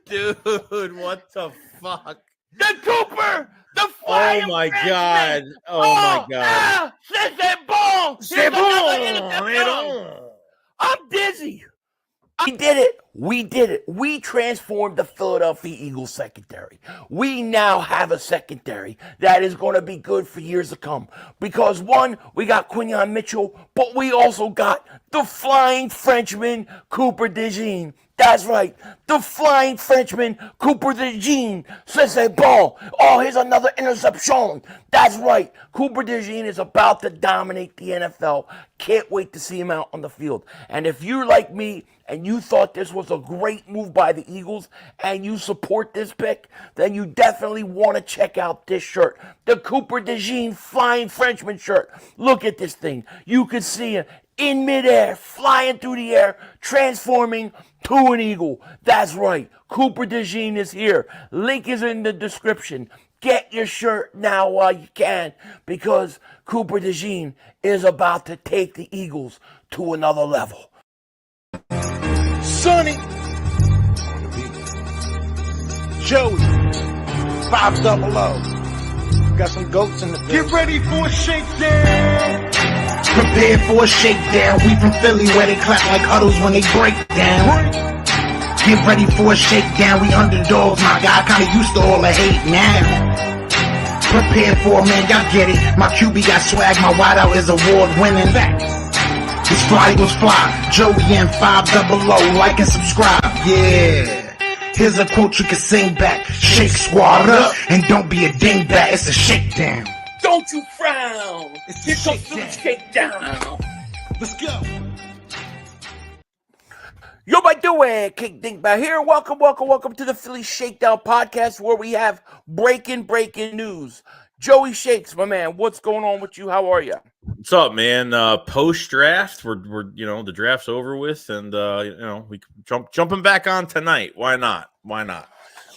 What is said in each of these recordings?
Dude, what the fuck? The Cooper, the flying my Frenchman. God. Oh my God. C'est bon. I'm dizzy. We did it. We transformed the Philadelphia Eagles secondary. We now have a secondary that is going to be good for years to come. Because one, we got Quinyon Mitchell, but we also got the flying Frenchman, Cooper DeJean. That's right. The flying Frenchman, Cooper DeJean. C'est bon. Oh, here's another interception. That's right. Cooper DeJean is about to dominate the NFL. Can't wait to see him out on the field. And if you're like me and you thought this was a great move by the Eagles and you support this pick, then you definitely want to check out this shirt. The Cooper DeJean Flying Frenchman shirt. Look at this thing. You can see him in midair, flying through the air, transforming to an eagle. That's right. Cooper DeJean is here. Link is in the description. Get your shirt now while you can, because Cooper DeJean is about to take the Eagles to another level. Sonny, Joey, 500. Got some goats in the field. Get ready for a shakedown. Prepare for a shakedown. We from Philly where they clap like huddles when they break down. Get ready for a shakedown. We underdogs, my guy. Kinda used to all the hate now. Prepare for it, man. Y'all get it. My QB got swag. My wideout is award winning. This fly was fly. Joey and 500. Like and subscribe. Yeah. Here's a quote you can sing back. Shake squad up and don't be a dingbat. It's a shakedown. Don't you frown. Here comes the shakedown. Let's go. Yo, my doing, King Dingbat here. Welcome to the Philly Shakedown Podcast, where we have breaking news. Joey Shakes, my man, what's going on with you? How are you? What's up, man? Post draft, we're the draft's over with, and we jumping back on tonight. Why not?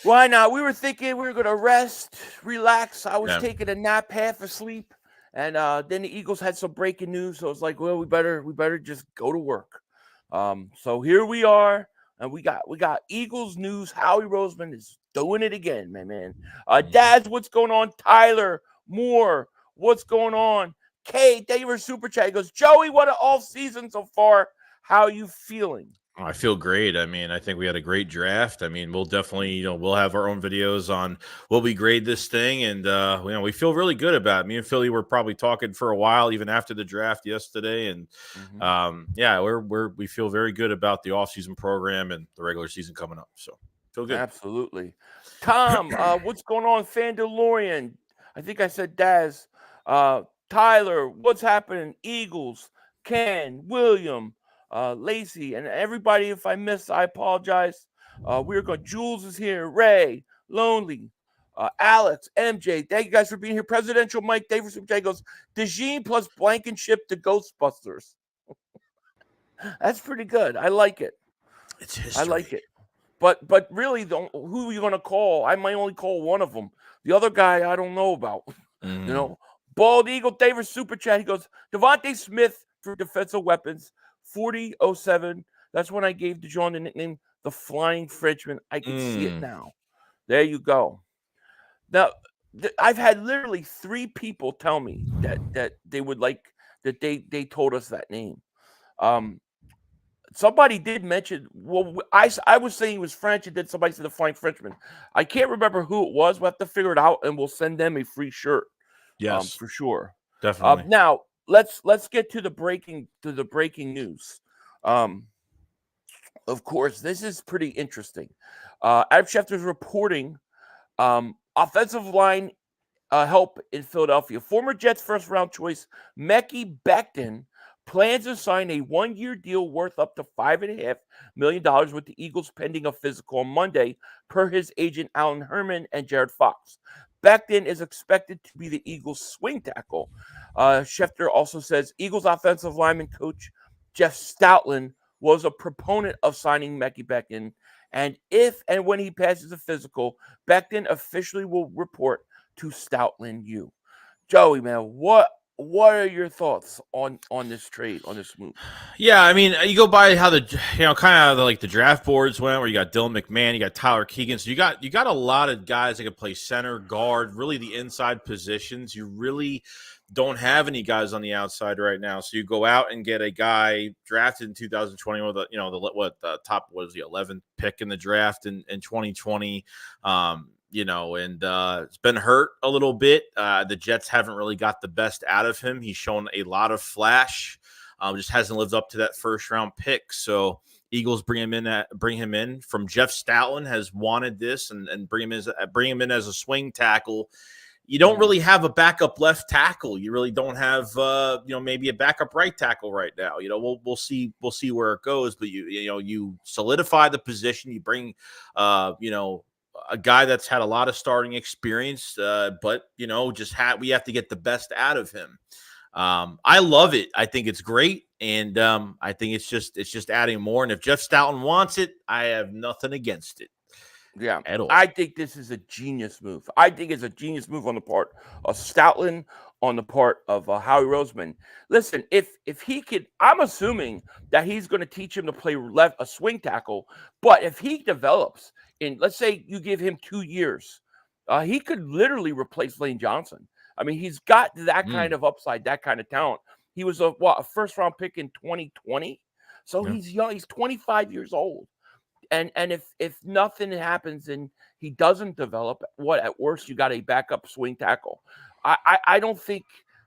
We were thinking we were gonna rest, relax. I was taking a nap, half asleep, and then the Eagles had some breaking news. So I was like, well, we better just go to work. So here we are, and we got Eagles news. Howie Roseman is doing it again, man. Daz, what's going on? Tyler Moore, what's going on? Kay, thank you for super chat. He goes, Joey, what an off season so far. How are you feeling? I feel great. I mean, I think we had a great draft. I mean, we'll definitely, we'll have our own videos on will we grade this thing, and we feel really good about it. Me and Philly were probably talking for a while, even after the draft yesterday, and we feel very good about the offseason program and the regular season coming up. So feel good. Absolutely. Tom, what's going on? Fandalorian, I think I said Daz. Tyler, what's happening? Eagles, Ken, William, Lacey, and everybody. If I missed, I apologize. Jules is here. Ray, Lonely, Alex, MJ. Thank you guys for being here. Presidential Mike Davis from Jay goes, DeJean plus Blankenship to Ghostbusters. That's pretty good. I like it. It's history. I like it. But really, who are you going to call? I might only call one of them. The other guy, I don't know about. Bald Eagle Davis super chat. He goes, Devontae Smith for defensive weapons. 4007. That's when I gave DeJean the nickname the Flying Frenchman. I can see it now. There you go. Now, I've had literally 3 people tell me that they would like that they told us that name. Somebody did mention. Well, I was saying he was French, and then somebody said the Flying Frenchman. I can't remember who it was. We'll have to figure it out, and we'll send them a free shirt. Yes, for sure. Definitely. Now let's get to the breaking news. Of course, this is pretty interesting. Adam Schefter's reporting offensive line help in Philadelphia. Former Jets first round choice Mekhi Becton plans to sign a 1-year deal worth up to $5.5 million with the Eagles pending a physical on Monday, per his agent Alan Herman and Jared Fox. Becton is expected to be the Eagles' swing tackle. Schefter also says Eagles offensive lineman coach Jeff Stoutland was a proponent of signing Mekhi Becton, and if and when he passes the physical, Becton officially will report to Stoutland U. Joey, man, what What are your thoughts on this trade, on this move? Yeah, I mean, you go by how the kind of like the draft boards went, where you got Dylan McMahon, you got Tyler Keegan, so you got a lot of guys that can play center, guard, really the inside positions. You really don't have any guys on the outside right now, so you go out and get a guy drafted in 2020 with the top, what was the 11th pick in the draft in 2020. And it's been hurt a little bit. The Jets haven't really got the best out of him. He's shown a lot of flash. Just hasn't lived up to that first round pick. So Eagles bring him in from Jeff Stoutland has wanted this and bring him in as a swing tackle. You don't really have a backup left tackle. You really don't have maybe a backup right tackle right now. We'll see where it goes, but you solidify the position. You bring a guy that's had a lot of starting experience, but we have to get the best out of him. I love it. I think it's great, and I think it's just adding more. And if Jeff Stoutland wants it, I have nothing against it. Yeah, at all. I think this is a genius move. I think it's a genius move on the part of Stoutland, on the part of Howie Roseman. Listen, if he could, I'm assuming that he's going to teach him to play a swing tackle. But if he develops in, let's say you give him 2 years, he could literally replace Lane Johnson. I mean, he's got that kind of upside, that kind of talent. He was a first round pick in 2020, so he's young. He's 25 years old. And if nothing happens and he doesn't develop, at worst you got a backup swing tackle. I don't think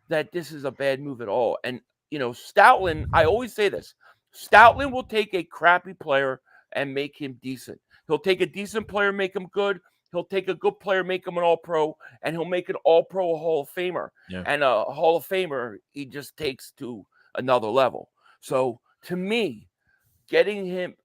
that this is a bad move at all. And Stoutland, I always say this: Stoutland will take a crappy player and make him decent. He'll take a decent player, make him good. He'll take a good player, make him an All-Pro, and he'll make an All-Pro a Hall of Famer. Yeah. And a Hall of Famer, he just takes to another level. So to me, getting him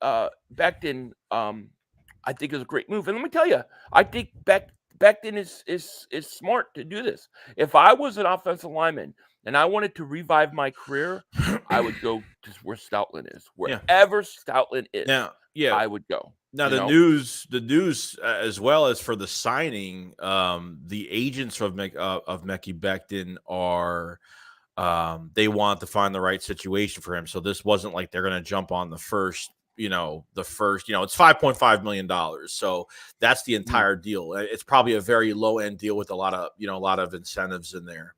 Becton, I think is a great move. And let me tell you, I think Becton is smart to do this. If I was an offensive lineman and I wanted to revive my career, I would go to where Stoutland is. Wherever Stoutland is, I would go. Now the news as well as for the signing, the agents of Mekhi Becton are. They want to find the right situation for him. So this wasn't like they're going to jump on the first, it's $5.5 million. So that's the entire deal. It's probably a very low end deal with a lot of incentives in there.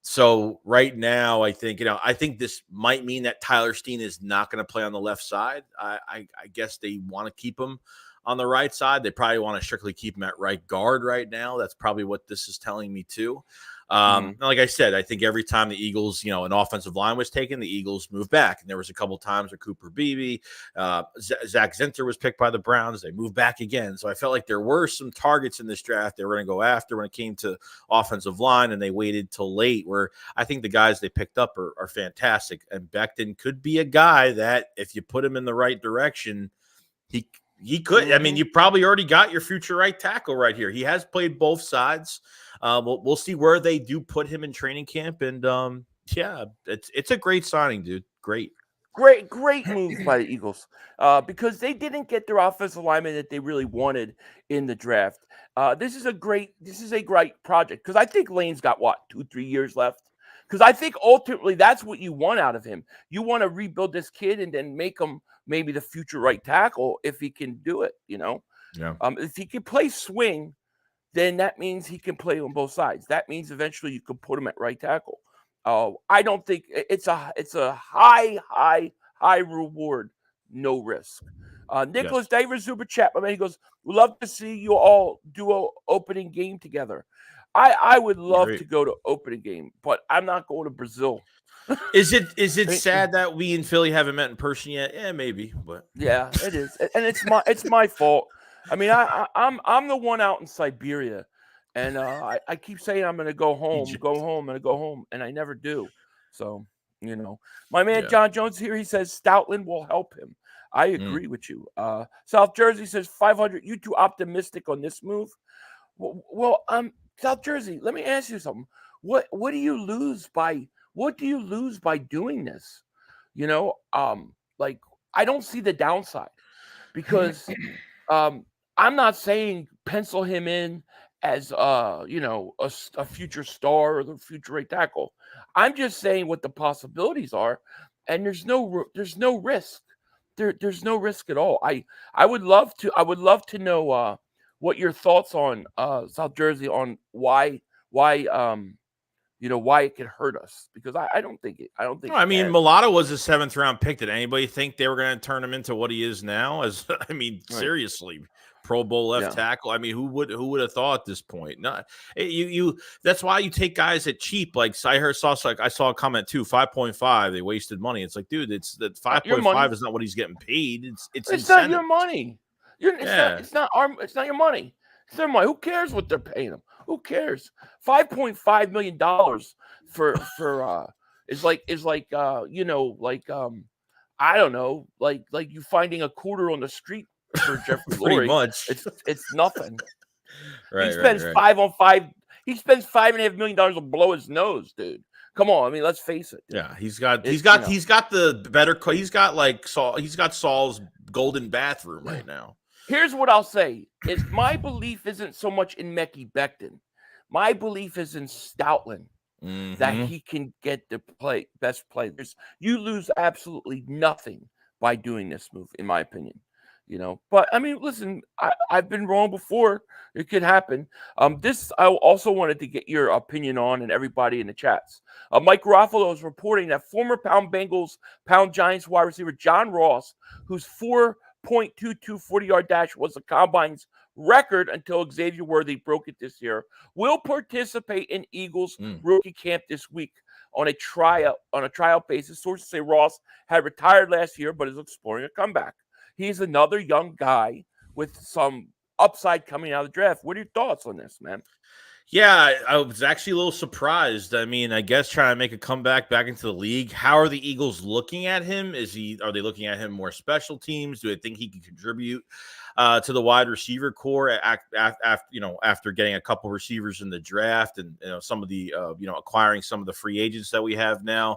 So right now, I think this might mean that Tyler Steen is not going to play on the left side. I guess they want to keep him on the right side. They probably want to strictly keep him at right guard right now. That's probably what this is telling me too. Like I said, I think every time the Eagles, an offensive line was taken, the Eagles moved back. And there was a couple times where Cooper Beebe, Zach Zinter was picked by the Browns. They moved back again. So I felt like there were some targets in this draft they were going to go after when it came to offensive line, and they waited till late, where I think the guys they picked up are fantastic. And Becton could be a guy that if you put him in the right direction, he could. I mean, you probably already got your future right tackle right here. He has played both sides. We'll see where they do put him in training camp. And it's a great signing, dude. Great move by the Eagles because they didn't get their offensive lineman that they really wanted in the draft. This is a great project because I think Lane's got 2-3 years left. Because I think ultimately that's what you want out of him. You want to rebuild this kid and then make him maybe the future right tackle if he can do it. Yeah. If he can play swing, then that means he can play on both sides. That means eventually you can put him at right tackle. I don't think it's a high reward, no risk. Nicholas Davis super chat, my man, he goes, "We'd love to see you all do an opening game together." I would love to go to opening game, but I'm not going to Brazil. Is it sad that we in Philly haven't met in person yet? Yeah, maybe, but yeah, it is, and it's my fault. I mean, I'm the one out in Siberia, and I keep saying I'm going to go home, and I never do. So my man John Jones here, he says Stoutland will help him. I agree with you. South Jersey says 500. You too optimistic on this move? Well, South Jersey, let me ask you something. What do you lose by doing this? I don't see the downside because I'm not saying pencil him in as a future star or the future right tackle. I'm just saying what the possibilities are, and there's no risk. There's no risk at all. I would love to know what your thoughts on South Jersey on why why it could hurt us, because I don't think it. I don't think. I mean, Mulatto was a 7th round pick. Did anybody think they were going to turn him into what he is now? Right. Seriously, Pro Bowl left tackle. I mean, who would have thought at this point? Not you. That's why you take guys at cheap. Like I saw a comment too. 5.5. They wasted money. It's like, dude, it's that 5.5 is not what he's getting paid. It's not your money. It's not your money. It's their money. Who cares what they're paying them? Who cares? $5.5 million for is like I don't know, like you finding a quarter on the street for Jeffrey Lurie. Pretty much. It's nothing. Right. He spends $5.5 million to blow his nose, dude. Come on, I mean, let's face it. Yeah, he's got the better. He's got Saul's golden bathroom right now. Here's what I'll say: is my belief isn't so much in Mekhi Becton. My belief is in Stoutland, that he can get the best players. You lose absolutely nothing by doing this move, in my opinion. But I mean, listen, I've been wrong before. It could happen. This I also wanted to get your opinion on, and everybody in the chats. Mike Garofalo is reporting that former pound Bengals, pound Giants wide receiver John Ross, whose 4.22 40-yard dash was the Combine's record until Xavier Worthy broke it this year, will participate in Eagles rookie camp this week on a tryout basis. Sources say Ross had retired last year, but is exploring a comeback. He's another young guy with some upside coming out of the draft. What are your thoughts on this, man? Yeah, I was actually a little surprised. I mean, I guess trying to make a comeback back into the league. How are the Eagles looking at him? Are they looking at him more special teams? Do they think he can contribute to the wide receiver core after getting a couple receivers in the draft and some of the acquiring some of the free agents that we have now?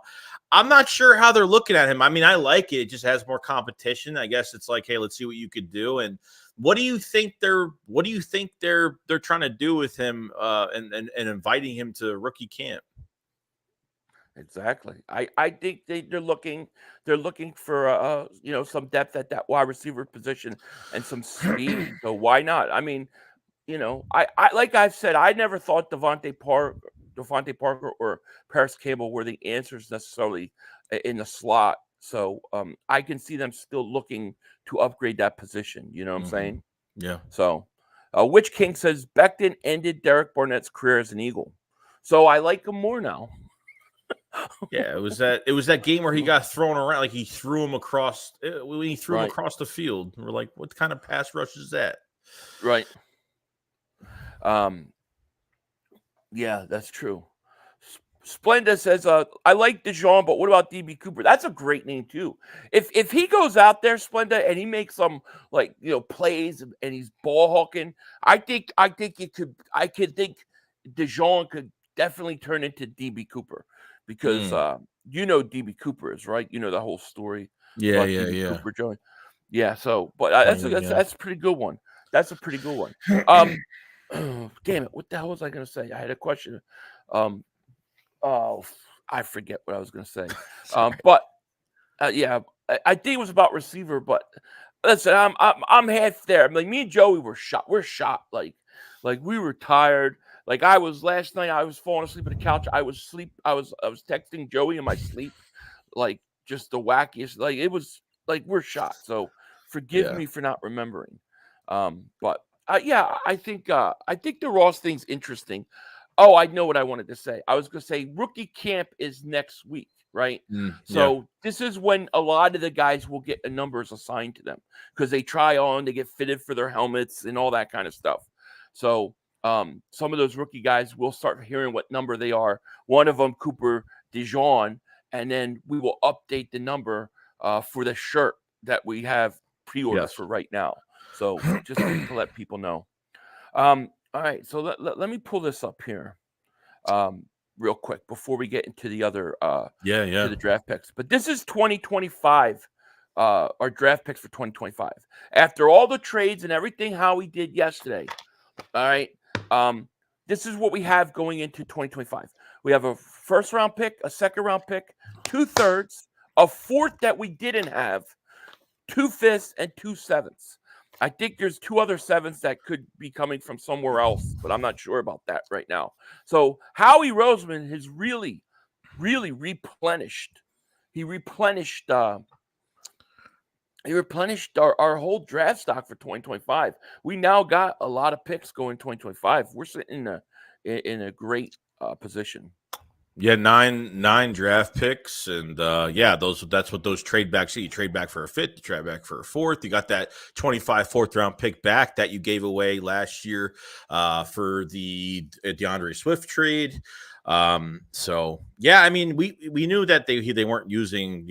I'm not sure how they're looking at him. I mean, I like it. It just has more competition. I guess it's like, hey, let's see what you could do. And what do you think they're trying to do with him and inviting him to rookie camp? Exactly. I think they're looking for some depth at that wide receiver position and some speed. So why not? I mean, I like I've said, I never thought Devontae Parker or Paris Campbell were the answers necessarily in the slot. So I can see them still looking to upgrade that position. You know what I'm saying? Yeah. So Witch King says Becton ended Derek Barnett's career as an Eagle. So I like him more now. Yeah, it was that game where he got thrown around, like he threw him across when he threw him across the field. We're like, what kind of pass rush is that? Right. Yeah, that's true. Splenda says, I like DeJean, but what about DB Cooper? That's a great name too. If he goes out there, Splenda, and he makes some plays and he's ball hawking, I think DeJean could definitely turn into DB Cooper, because DB Cooper is, right? The whole story. Yeah. Cooper joined. Yeah. So, but that's a pretty good one. That's a pretty good one. Damn it! What the hell was I going to say? I had a question. I forget what I was going to say. But yeah, I think it was about receiver. But listen, I'm half there. I mean, me and Joey were shot. We're shot. Like we were tired. Like I was last night. I was falling asleep on the couch. I was texting Joey in my sleep, like just the wackiest. Like it was like we're shot. So forgive me for not remembering. But yeah, I think the Ross thing's interesting. Oh, I know what I wanted to say. I was going to say rookie camp is next week, right? So this is when a lot of the guys will get numbers assigned to them because they try on, they get fitted for their helmets and all that kind of stuff. So some of those rookie guys will start hearing what number they are. One of them, Cooper DeJean, and then we will update the number for the shirt that we have pre-orders for right now. So just to let people know. All right, so let me pull this up here real quick before we get into the other to the draft picks. But this is 2025, our draft picks for 2025. After all the trades and everything how we did yesterday, all right, This is what we have going into 2025. We have a first-round pick, a second-round pick, 2 thirds, a fourth that we didn't have, 2 fifths, and 2 sevenths. I think there's 2 other sevenths that could be coming from somewhere else, but I'm not sure about that right now. So Howie Roseman has really replenished. He replenished our whole draft stock for 2025. We now got a lot of picks going 2025. We're sitting in a great position. Yeah, nine draft picks, and that's what those trade backs see. You trade back for a fifth, you trade back for a fourth. You got that 25 fourth round pick back that you gave away last year for the DeAndre Swift trade. So yeah, I mean, we knew that they weren't using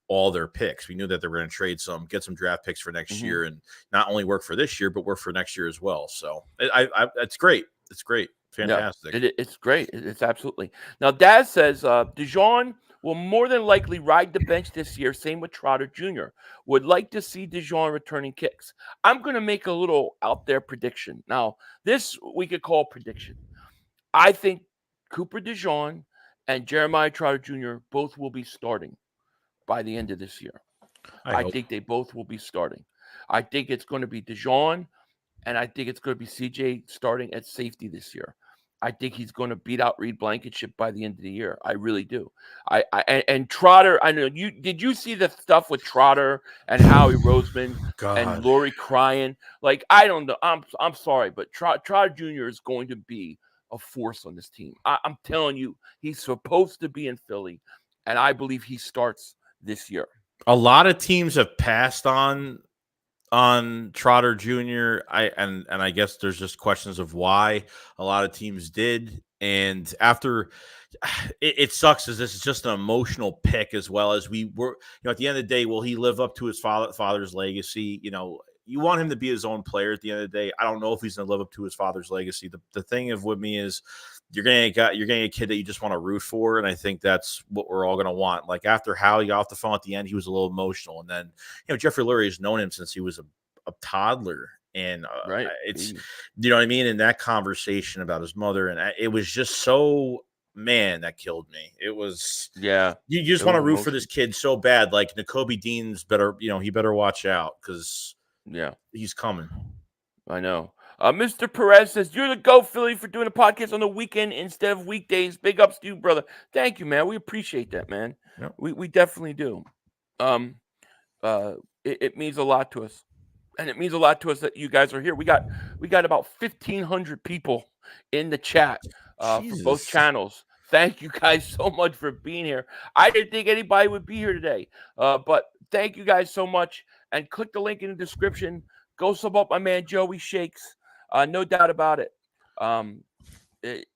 all their picks. We knew that they were going to trade get some draft picks for next year, and not only work for this year, but work for next year as well. So it's great. It's great. Fantastic. Yeah, it's great. It's absolutely. Now, Daz says DeJean will more than likely ride the bench this year. Same with Trotter Jr. Would like to see DeJean returning kicks. I'm going to make a little out there prediction. Now, this we could call prediction. I think Cooper DeJean and Jeremiah Trotter Jr. both will be starting by the end of this year. I think they both will be starting. I think it's going to be DeJean, and I think it's going to be CJ starting at safety this year. I think he's going to beat out Reed Blankenship by the end of the year. I really do. And Trotter, I know did you see the stuff with Trotter and Howie Roseman and Lori crying? Like, I don't know. I'm sorry, but Trotter Jr. is going to be a force on this team. I'm telling you, he's supposed to be in Philly, and I believe he starts this year. A lot of teams have passed on Trotter Jr. I guess there's just questions of why a lot of teams did. And after it sucks, as this is just an emotional pick, as well as we were, at the end of the day, will he live up to his father's legacy? You want him to be his own player at the end of the day. I don't know if he's going to live up to his father's legacy. The thing with me is you're getting a kid that you just want to root for, and I think that's what we're all going to want. Like, after Howie got off the phone at the end, he was a little emotional, and then Jeffrey Lurie has known him since he was a toddler, and right, it's you know what I mean. In that conversation about his mother, and it was just so. Man, that killed me. It was, yeah. You just want to root for this kid so bad. Like, Nakobe Dean's better, he better watch out, because he's coming. I know. Mr. Perez says, "You're the GO, Philly, for doing a podcast on the weekend instead of weekdays. Big ups to you, brother." Thank you, man. We appreciate that, man. Yep. We definitely do. It means a lot to us, and it means a lot to us that you guys are here. We got about 1,500 people in the chat for both channels. Thank you guys so much for being here. I didn't think anybody would be here today, but thank you guys so much. And click the link in the description. Go sub up my man Joey Shakes. No doubt about it.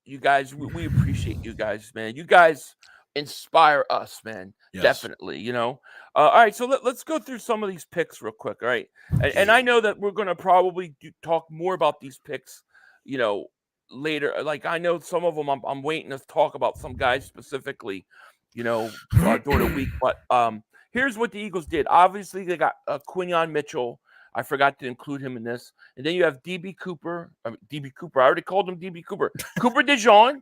You guys, we appreciate you guys, man. You guys inspire us, man. Yes. Definitely, All right, so let's go through some of these picks real quick, all right? And I know that we're going to probably talk more about these picks, later. Like, I know some of them I'm waiting to talk about some guys specifically, during the week. But here's what the Eagles did. Obviously, they got Quinyon Mitchell. I forgot to include him in this. And then you have DB Cooper. I already called him DB Cooper. Cooper DeJean.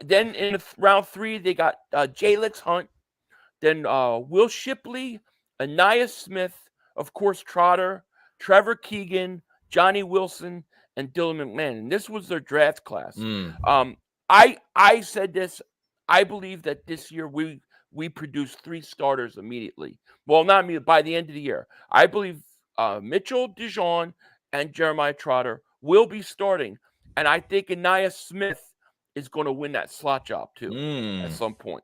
Then in round 3, they got Jalix Hunt. Then Will Shipley, Aniyah Smith, of course, Trotter, Trevor Keegan, Johnny Wilson, and Dylan McMahon. And this was their draft class. I said this. I believe that this year we produced 3 starters immediately. Well, not immediately, by the end of the year. I believe Mitchell, DeJean, and Jeremiah Trotter will be starting. And I think Aniyah Smith is going to win that slot job too at some point.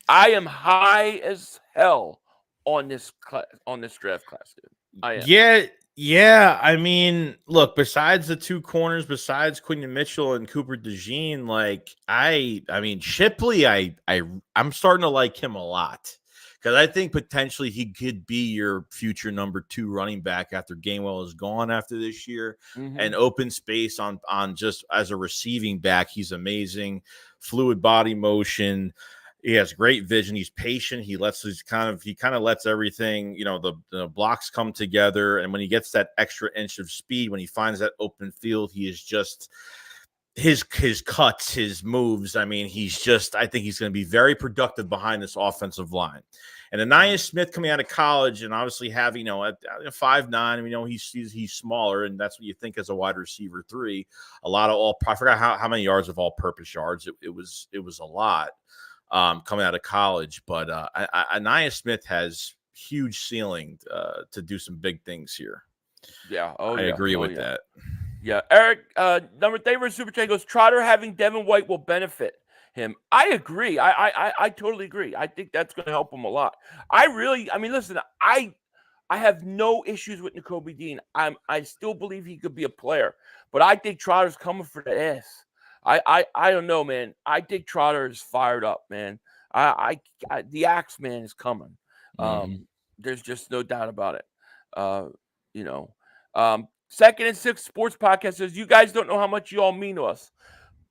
I am high as hell on this draft class, dude. I am. Yeah. I mean, look, besides the 2 corners, besides Quinyon Mitchell and Cooper DeJean, like I mean, Shipley, I'm starting to like him a lot, because I think potentially he could be your future number 2 running back after Gainwell is gone after this year. And open space on just as a receiving back, he's amazing. Fluid body motion. He has great vision. He's patient. He kind of lets everything, the blocks come together. And when he gets that extra inch of speed, when he finds that open field, he is just his cuts, his moves. I mean, I think he's going to be very productive behind this offensive line. And Anaya Smith coming out of college and obviously having, at 5'9", he's smaller, and that's what you think as a wide receiver 3. A lot of I forgot how many yards of all-purpose yards. It was a lot. Coming out of college, but Anaya Smith has huge ceiling to do some big things here. Yeah, I agree with that. Yeah, Eric, number David Super Chat goes, Trotter having Devin White will benefit him. I agree. I totally agree. I think that's going to help him a lot. Listen, I have no issues with Nakobe Dean. I still believe he could be a player, but I think Trotter's coming for the ass. I don't know, man. I think Trotter is fired up, man. The Axe Man is coming. There's just no doubt about it. Second and Six Sports Podcast says, you guys don't know how much you all mean to us.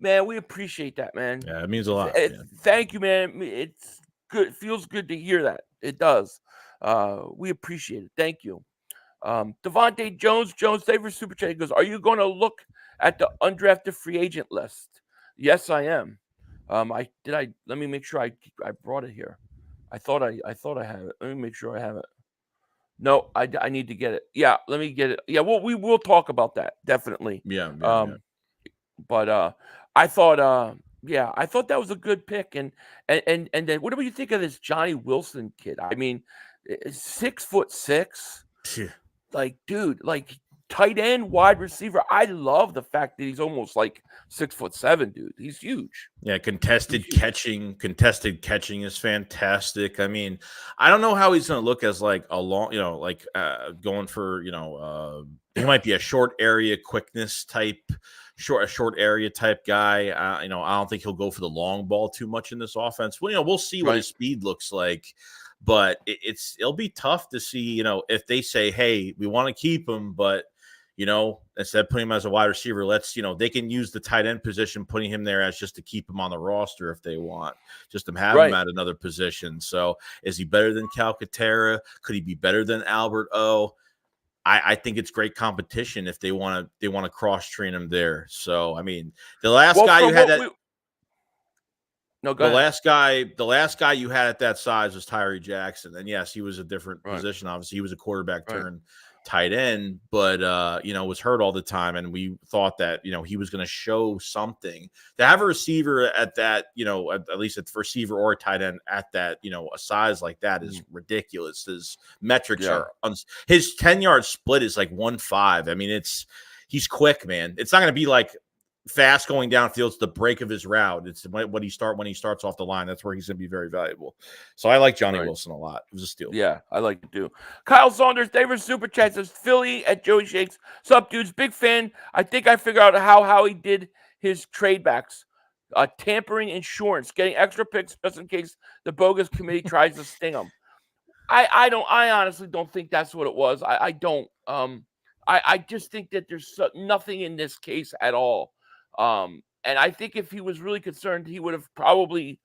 Man, we appreciate that, man. Yeah, it means a lot. Thank you, man. It's good. It feels good to hear that. It does. We appreciate it. Thank you. Devontae Jones, David Super Chat goes, are you going to look at the undrafted free agent list? Yes, I am. Let me make sure I brought it here. I thought I have it. Let me make sure I have it. No, I need to get it. Yeah, let me get it. Yeah, we will talk about that definitely. Yeah. But I thought that was a good pick. And then what do you think of this Johnny Wilson kid? I mean, 6'6". Yeah. Like, dude, like tight end, wide receiver. I love the fact that he's almost like 6'7", dude. He's huge. Yeah, contested catching is fantastic. I mean, I don't know how he's going to look as like a long, going for, he might be a short area quickness type, a short area type guy. I don't think he'll go for the long ball too much in this offense. Well, we'll see what his speed looks like. But it'll be tough to see, if they say, hey, we want to keep him, but, instead of putting him as a wide receiver, let's, they can use the tight end position, putting him there as just to keep him on the roster if they want, just to have him at another position. So is he better than Calcaterra? Could he be better than Albert O? I think it's great competition if they want to cross train him there. So, I mean, the last guy you had that. The last guy you had at that size was Tyree Jackson. And yes, he was a different position. Obviously, he was a quarterback turn tight end, but was hurt all the time. And we thought that, he was going to show something. To have a receiver at that, at least at the receiver or a tight end at that, a size like that is ridiculous. His metrics are his 10-yard split is like 1.5. I mean, he's quick, man. It's not going to be like fast going downfield. It's the break of his route. It's when he starts off the line. That's where he's going to be very valuable. So I like Johnny Wilson a lot. It was a steal. Yeah, I like it too. Kyle Saunders, David Super Chat says, Philly at Joey Shakes. Sup, dudes? Big fan. I think I figured out how he did his trade backs. Tampering insurance, getting extra picks just in case the bogus committee tries to sting him. I honestly don't think that's what it was. I don't. I just think that there's nothing in this case at all. And I think if he was really concerned, he would have probably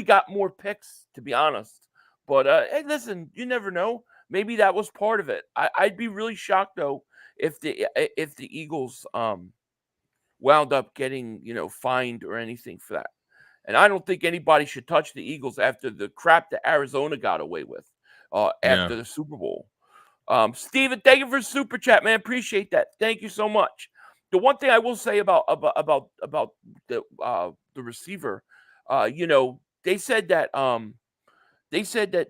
got more picks, to be honest. But hey, listen, you never know. Maybe that was part of it. I'd be really shocked though if the Eagles wound up getting fined or anything for that. And I don't think anybody should touch the Eagles after the crap that Arizona got away with after the Super Bowl. Steven, thank you for super chat, man. Appreciate that. Thank you so much. The one thing I will say about the receiver, they said that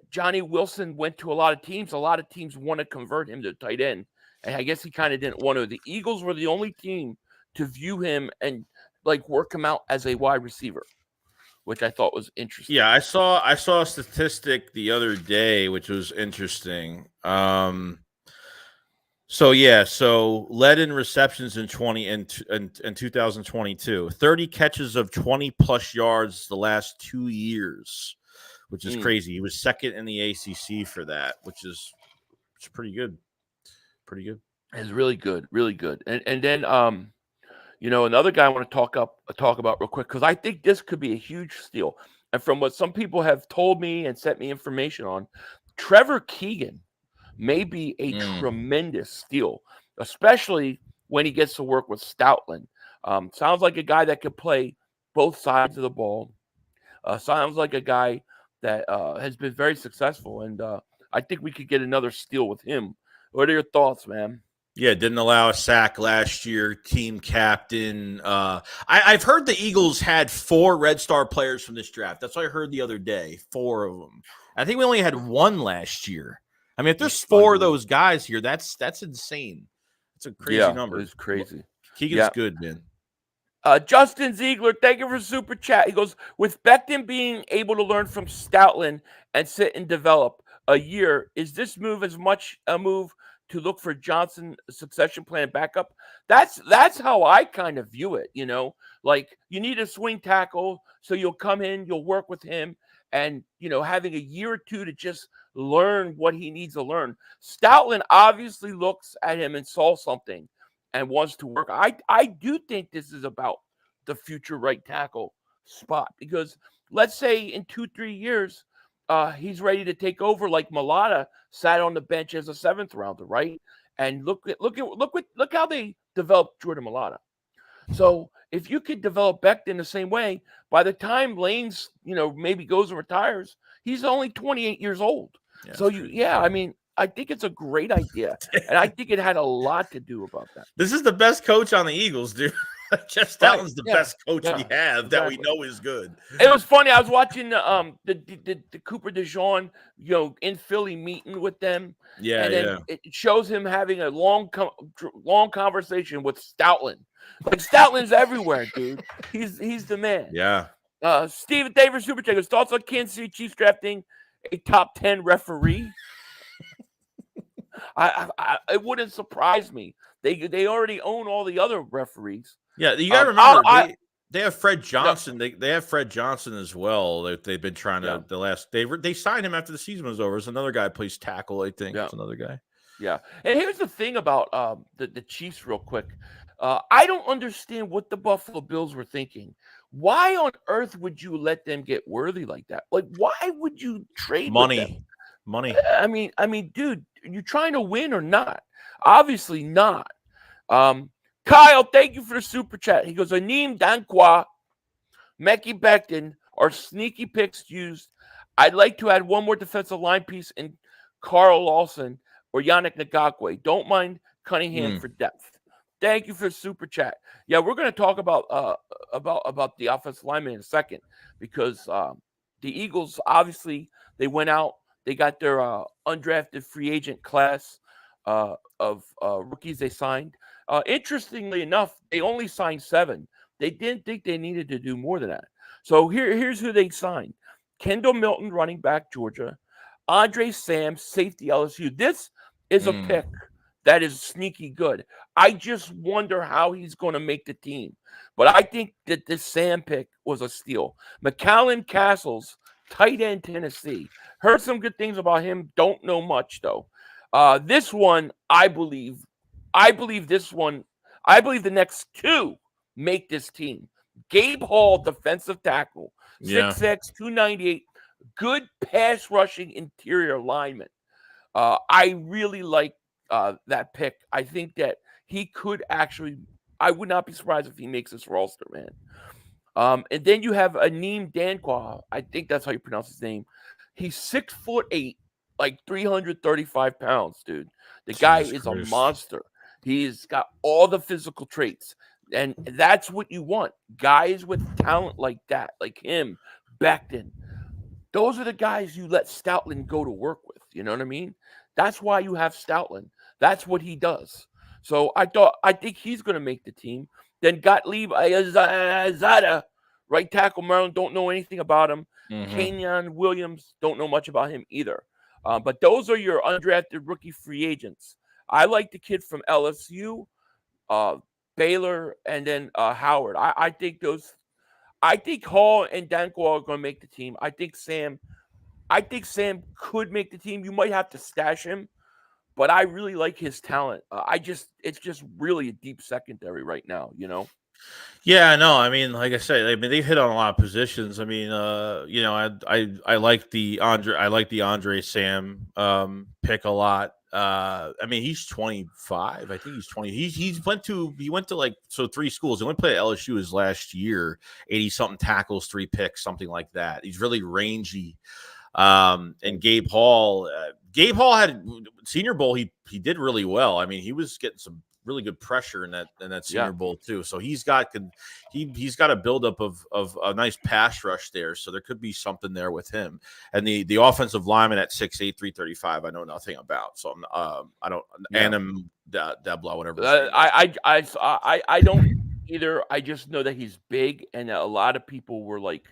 Johnny Wilson went to a lot of teams. A lot of teams want to convert him to tight end, and I guess he kind of didn't want to. The Eagles were the only team to view him and work him out as a wide receiver, which I thought was interesting. Yeah, I saw a statistic the other day, which was interesting. So led in receptions in 2022, 30 catches of 20 plus yards the last 2 years, which is crazy. He was second in the ACC for that, which is pretty good. Pretty good. It's really good, really good. And then another guy I want to talk about real quick, because I think this could be a huge steal. and from what some people have told me and sent me information on, Trevor Keegan may be a tremendous steal, especially when he gets to work with Stoutland. Sounds like a guy that could play both sides of the ball. Sounds like a guy that has been very successful, and I think we could get another steal with him. What are your thoughts, man? Yeah, didn't allow a sack last year, team captain. I've heard the Eagles had 4 Red Star players from this draft. That's what I heard the other day, 4 of them. I think we only had 1 last year. I mean, if there's 4 of those guys here, that's insane. It's a crazy number. It's crazy. Keegan's good, man. Justin Ziegler, thank you for super chat. He goes, with Becton being able to learn from Stoutland and sit and develop a year, is this move as much a move to look for Johnson succession plan backup? That's how I kind of view it. Like, you need a swing tackle, so you'll come in, you'll work with him, and having a year or 2 to just learn what he needs to learn. Stoutland obviously looks at him and saw something and wants to work. I do think this is about the future right tackle spot, because let's say in 2-3 years he's ready to take over, like Mulata sat on the bench as a 7th rounder, right? And look how they developed Jordan Mulata. So if you could develop Becton the same way, by the time Lane's maybe goes and retires, he's only 28 years old. Yeah, so I mean, I think it's a great idea, and I think it had a lot to do about that. This is the best coach on the Eagles, dude. Jeff Stoutland's the best coach we have that we know is good. It was funny. I was watching the Cooper DeJean, in Philly meeting with them. Yeah, and then it shows him having a long conversation with Stoutland. Like, Stoutland's everywhere, dude. He's the man. Yeah. Steven Davis, super checkers. Thoughts on Kansas City Chiefs drafting a top 10 referee? It wouldn't surprise me. They already own all the other referees. Yeah, you got to remember they have Fred Johnson. They have Fred Johnson as well. They've been trying to they signed him after the season was over. There's another guy plays tackle, I think. It's another guy. Yeah, and here's the thing about the Chiefs, real quick. I don't understand what the Buffalo Bills were thinking. Why on earth would you let them get Worthy like that? Like, why would you trade with them? Money. I mean, dude, you trying to win or not? Obviously not. Kyle, thank you for the super chat. He goes, Aneem Dankwa, Mekhi Becton are sneaky picks used. I'd like to add one more defensive line piece in Carl Lawson or Yannick Ngakwe. Don't mind Cunningham for depth. Thank you for the super chat. Yeah, we're going to talk about the offensive lineman in a second, because the Eagles, obviously, they went out. They got their undrafted free agent class of rookies they signed. Interestingly enough, they only signed 7. They didn't think they needed to do more than that. So here's who they signed. Kendall Milton, running back, Georgia. Andre Sam, safety, LSU. This is a pick that is sneaky good. I just wonder how he's going to make the team. But I think that this Sam pick was a steal. McAllen Castles, tight end, Tennessee. Heard some good things about him. Don't know much, though. This one, I believe the next 2 make this team. Gabe Hall, defensive tackle, 6'6", 298, good pass rushing interior lineman. I really like that pick. I think that he could actually, I would not be surprised if he makes this roster, man. And then you have Aneem Dankwa. I think that's how you pronounce his name. He's 6'8", like 335 pounds, dude. The guy is a monster. He's got all the physical traits, and that's what you want. Guys with talent like that, like him, Becton. Those are the guys you let Stoutland go to work with. You know what I mean? That's why you have Stoutland. That's what he does. So I think he's going to make the team. Then Gottlieb Ayazada, right tackle, Maryland, don't know anything about him. Kenyon Williams, don't know much about him either. But those are your undrafted rookie free agents. I like the kid from LSU, Baylor, and then Howard. I think Hall and Dankwa are going to make the team. I think Sam could make the team. You might have to stash him, but I really like his talent. It's just really a deep secondary right now, Yeah, no, I mean, like I said, I mean they hit on a lot of positions. I mean, I like the Andre Sam pick a lot. I mean, he's 25. I think he's 20. He went to like 3 schools. He only played at LSU his last year. 80 something tackles, 3 picks, something like that. He's really rangy. And Gabe Hall had Senior Bowl. He did really well. I mean, he was getting some really good pressure in that Senior Bowl too. So he's got a buildup of a nice pass rush there. So there could be something there with him. And the offensive lineman at 6'8", 335, I know nothing about. So I don't Anim Debla, whatever. I don't either. I just know that he's big, and a lot of people were like,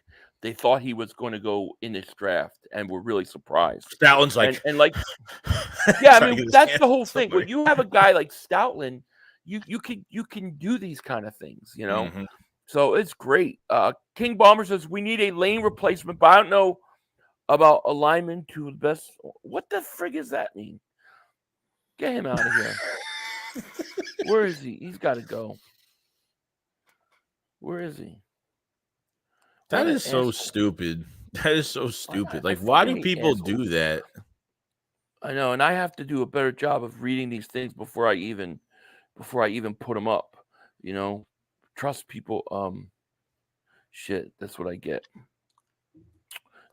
they thought he was going to go in this draft, and were really surprised. Stoutland's like, and like, yeah, I mean, that's the whole thing. When you have a guy like Stoutland, you can do these kind of things, you know. Mm-hmm. So it's great. King Bomber says we need a lane replacement, but I don't know about a lineman to the best. What the frig does that mean? Get him out of here. Where is he? He's got to go. Where is he? That is so stupid. That is so stupid. Like, why do people do that? I know, and I have to do a better job of reading these things before I even put them up. You know, trust people. Shit, that's what I get.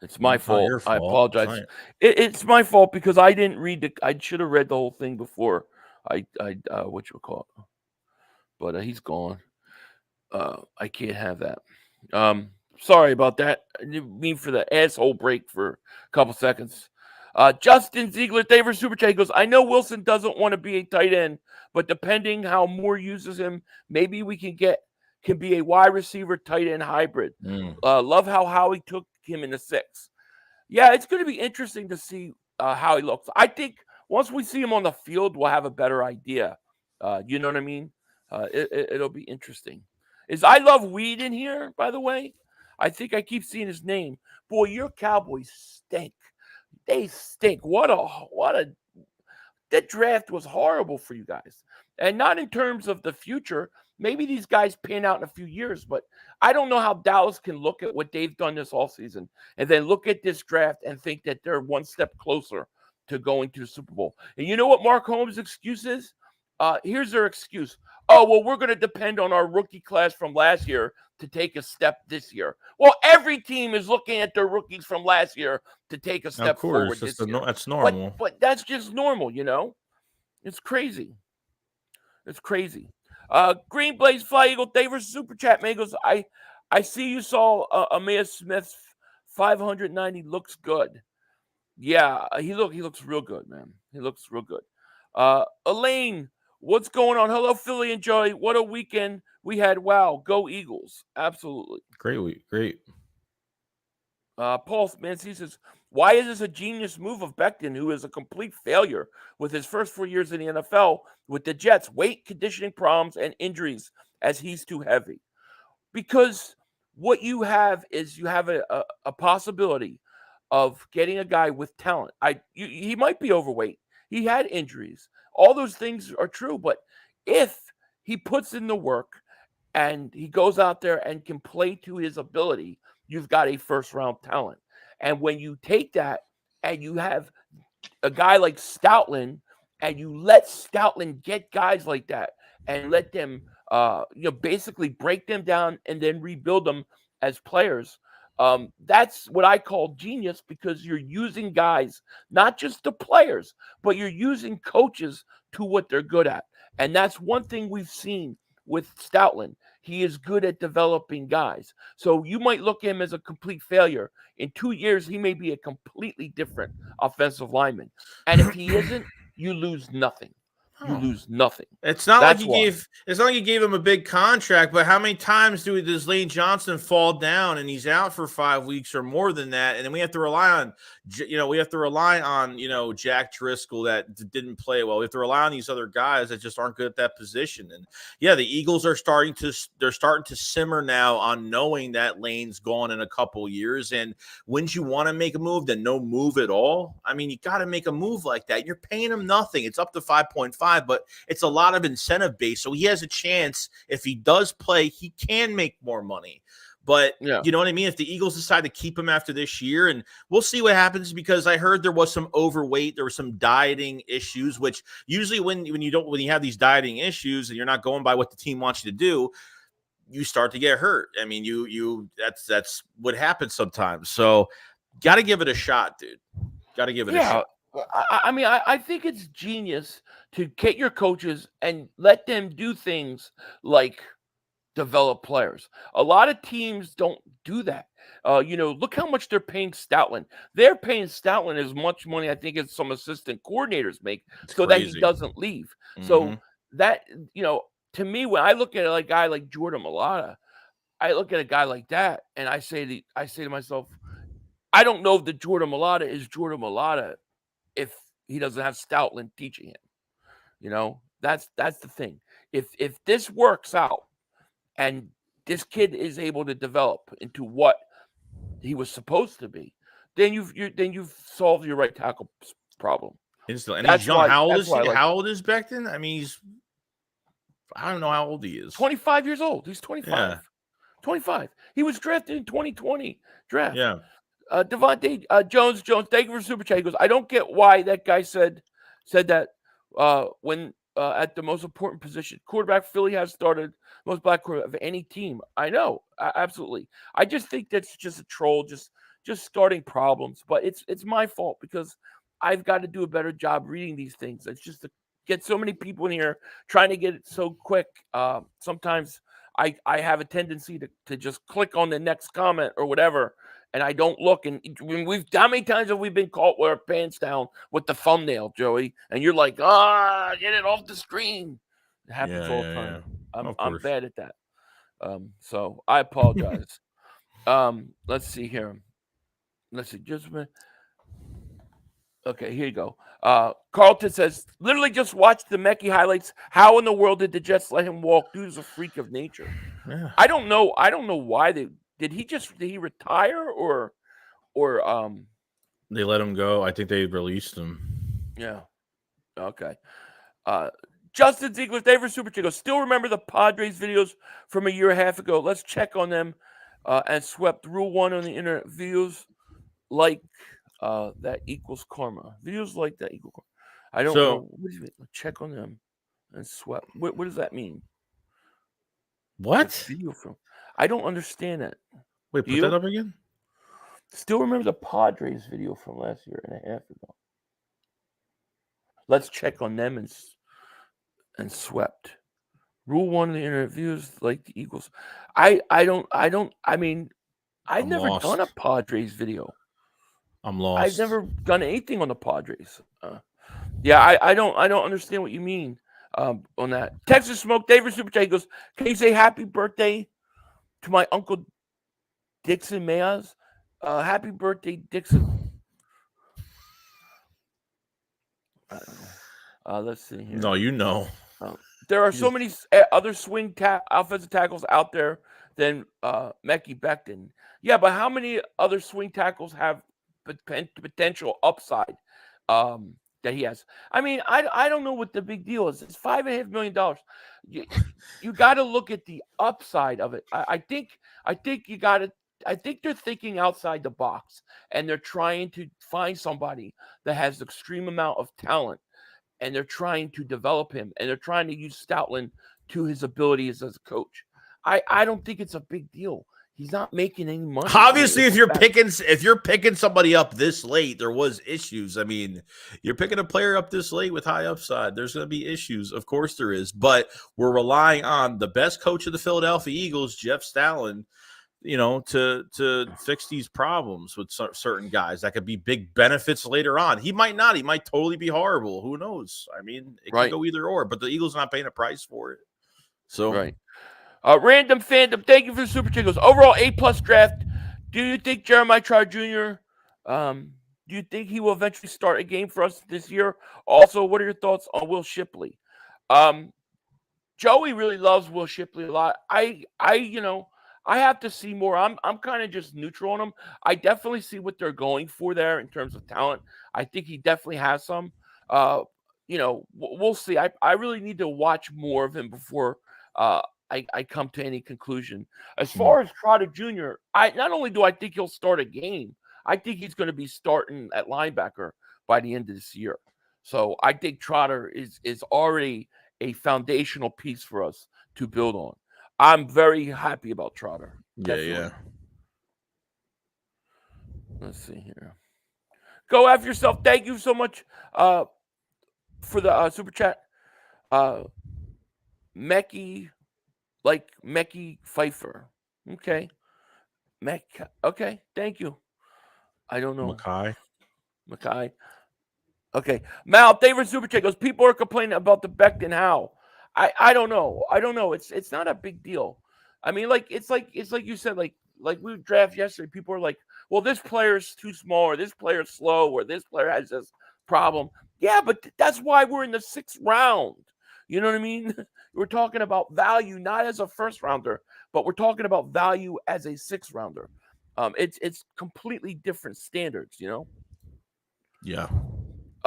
It's my fault. I apologize. It's my fault because I didn't read I should have read the whole thing before I what you call it. But he's gone. I can't have that. Sorry about that. I didn't mean for the asshole break for a couple seconds. Justin Ziegler, David Super Chat goes, I know Wilson doesn't want to be a tight end, but depending how Moore uses him, maybe we can be a wide receiver tight end hybrid. Love how Howie took him in the 6th. Yeah, it's going to be interesting to see how he looks. I think once we see him on the field, we'll have a better idea. You know what I mean? It'll be interesting. Is I Love Weed in here, by the way? I think I keep seeing his name. Boy, your Cowboys stink. They stink. That draft was horrible for you guys. And not in terms of the future. Maybe these guys pan out in a few years, but I don't know how Dallas can look at what they've done this offseason and then look at this draft and think that they're one step closer to going to the Super Bowl. And you know what Mark Holmes' excuse is? Here's their excuse. Oh, well, we're going to depend on our rookie class from last year to take a step this year. Well, every team is looking at their rookies from last year to take a step forward this year. That's normal. But that's just normal, you know? It's crazy. It's crazy. Green Blaze Fly Eagle David Super Chat man goes, I see you saw Amir Smith's 590 looks good. Yeah, he looks real good, man. He looks real good. Elaine, what's going on? Hello, Philly and Joey. What a weekend we had. Wow, go Eagles. Absolutely. Great week. Great. Paul Mancy says, why is this a genius move of Becton, who is a complete failure with his first 4 years in the NFL with the Jets? Weight, conditioning problems, and injuries as he's too heavy. Because what you have is you have a possibility of getting a guy with talent. He might be overweight. He had injuries. All those things are true. But if he puts in the work and he goes out there and can play to his ability, you've got a first-round talent. And when you take that and you have a guy like Stoutland and you let Stoutland get guys like that and let them, basically break them down and then rebuild them as players, that's what I call genius, because you're using guys, not just the players, but you're using coaches to what they're good at. And that's one thing we've seen with Stoutland. He is good at developing guys. So you might look at him as a complete failure. In 2 years, he may be a completely different offensive lineman. And if he isn't, you lose nothing. You lose nothing. It's not like you gave him a big contract, but how many times does Lane Johnson fall down and he's out for 5 weeks or more than that? And then we have to rely on, Jack Driscoll that didn't play well. We have to rely on these other guys that just aren't good at that position. And yeah, the Eagles are starting to simmer now on knowing that Lane's gone in a couple years. And wouldn't you want to make a move, then no move at all? I mean, you got to make a move like that. You're paying him nothing. It's up to 5.5. 25, but it's a lot of incentive based. So he has a chance. If he does play, he can make more money. But you know what I mean? If the Eagles decide to keep him after this year, and we'll see what happens, because I heard there was some overweight, there were some dieting issues, which usually when you have these dieting issues and you're not going by what the team wants you to do, you start to get hurt. I mean, that's what happens sometimes. So got to give it a shot, dude. Got to give it a shot. I think it's genius to get your coaches and let them do things like develop players. A lot of teams don't do that. Look how much they're paying Stoutland. They're paying Stoutland as much money, I think, as some assistant coordinators make, that he doesn't leave. So that, to me, when I look at a guy like Jordan Mailata, I look at a guy like that, and I say to myself, I don't know if the Jordan Mailata is Jordan Mailata if he doesn't have Stoutland teaching him. That's the thing. If this works out, and this kid is able to develop into what he was supposed to be, then you've solved your right tackle problem. And he's young. How old is he? How old is Becton? I mean, I don't know how old he is. 25 years old. He's 25. Yeah. 25. He was drafted in 2020 draft. Yeah. Devontae Jones, thank you for super chat. He goes, I don't get why that guy said that when at the most important position, quarterback, Philly has started most black quarterback of any team. I know, absolutely. I just think that's just a troll, just starting problems. But it's my fault because I've got to do a better job reading these things. It's just to get so many people in here trying to get it so quick. Sometimes I have a tendency to just click on the next comment or whatever, and I don't look. And how many times have we been caught with our pants down with the thumbnail, Joey? And you're like, get it off the screen. It happens all the time. I'm bad at that. So I apologize. Let's see here. Let's see. Just a minute. Okay, here you go. Carlton says, literally just watched the Mekhi highlights. How in the world did the Jets let him walk? Dude's a freak of nature. Yeah. I don't know why did he retire or they let him go. I think they released him. Yeah. Okay. Justin Ziegler, David Super Chico. Still remember the Padres videos from a year and a half ago. Let's check on them and swept Rule 1 on the internet. Videos like that equals karma. Videos like that equal karma. I don't know. What do you mean? Check on them and swept. What does that mean? What? Video from? I don't understand that. Wait, put that up again? Still remember the Padres video from last year and a half ago. Let's check on them and swept. Rule 1 of the internet views like the Eagles. I've never done a Padres video. I'm lost. I've never done anything on the Padres. I don't understand what you mean on that. Texas Smoke, David Super Chat goes, can you say happy birthday to my uncle Dixon Mayaz? Happy birthday, Dixon. I don't know. Let's see here. No, you know. There are so many other swing offensive tackles out there than Mekhi Becton. Yeah, but how many other swing tackles have potential upside that he has? I mean, I don't know what the big deal is. It's $5.5 million. You got to look at the upside of it. I think you got to. I think they're thinking outside the box, and they're trying to find somebody that has an extreme amount of talent, and they're trying to develop him, and they're trying to use Stoutland to his abilities as a coach. I don't think it's a big deal. He's not making any money. Obviously, if you're picking somebody up this late, there was issues. I mean, you're picking a player up this late with high upside. There's going to be issues. Of course there is. But we're relying on the best coach of the Philadelphia Eagles, Jeff Stoutland, to fix these problems with certain guys. That could be big benefits later on. He might not. He might totally be horrible. Who knows? I mean, it could go either or. But the Eagles not paying a price for it. So right. Random fandom, thank you for the super chicos. Overall, A+ draft. Do you think Jeremiah Trout Jr., do you think he will eventually start a game for us this year? Also, what are your thoughts on Will Shipley? Joey really loves Will Shipley a lot. I have to see more. I'm kind of just neutral on him. I definitely see what they're going for there in terms of talent. I think he definitely has some. we'll see. I really need to watch more of him before I come to any conclusion. As far as Trotter Jr., not only do I think he'll start a game, I think he's going to be starting at linebacker by the end of this year. So I think Trotter is already a foundational piece for us to build on. I'm very happy about Trotter. Definitely. Yeah. Let's see here. Go after yourself. Thank you so much for the super chat. Mekhi Pfeiffer. Okay. Okay. Thank you. I don't know. Mekhi. Okay. Mal, favorite super chat goes, people are complaining about the Becton. How? I don't know. It's not a big deal. I mean, it's like you said, like we draft yesterday, people are like, well, this player's too small, or this player's slow, or this player has this problem. Yeah, but that's why we're in the 6th round. You know what I mean? We're talking about value, not as a first rounder, but we're talking about value as a 6th rounder. It's completely different standards, Yeah.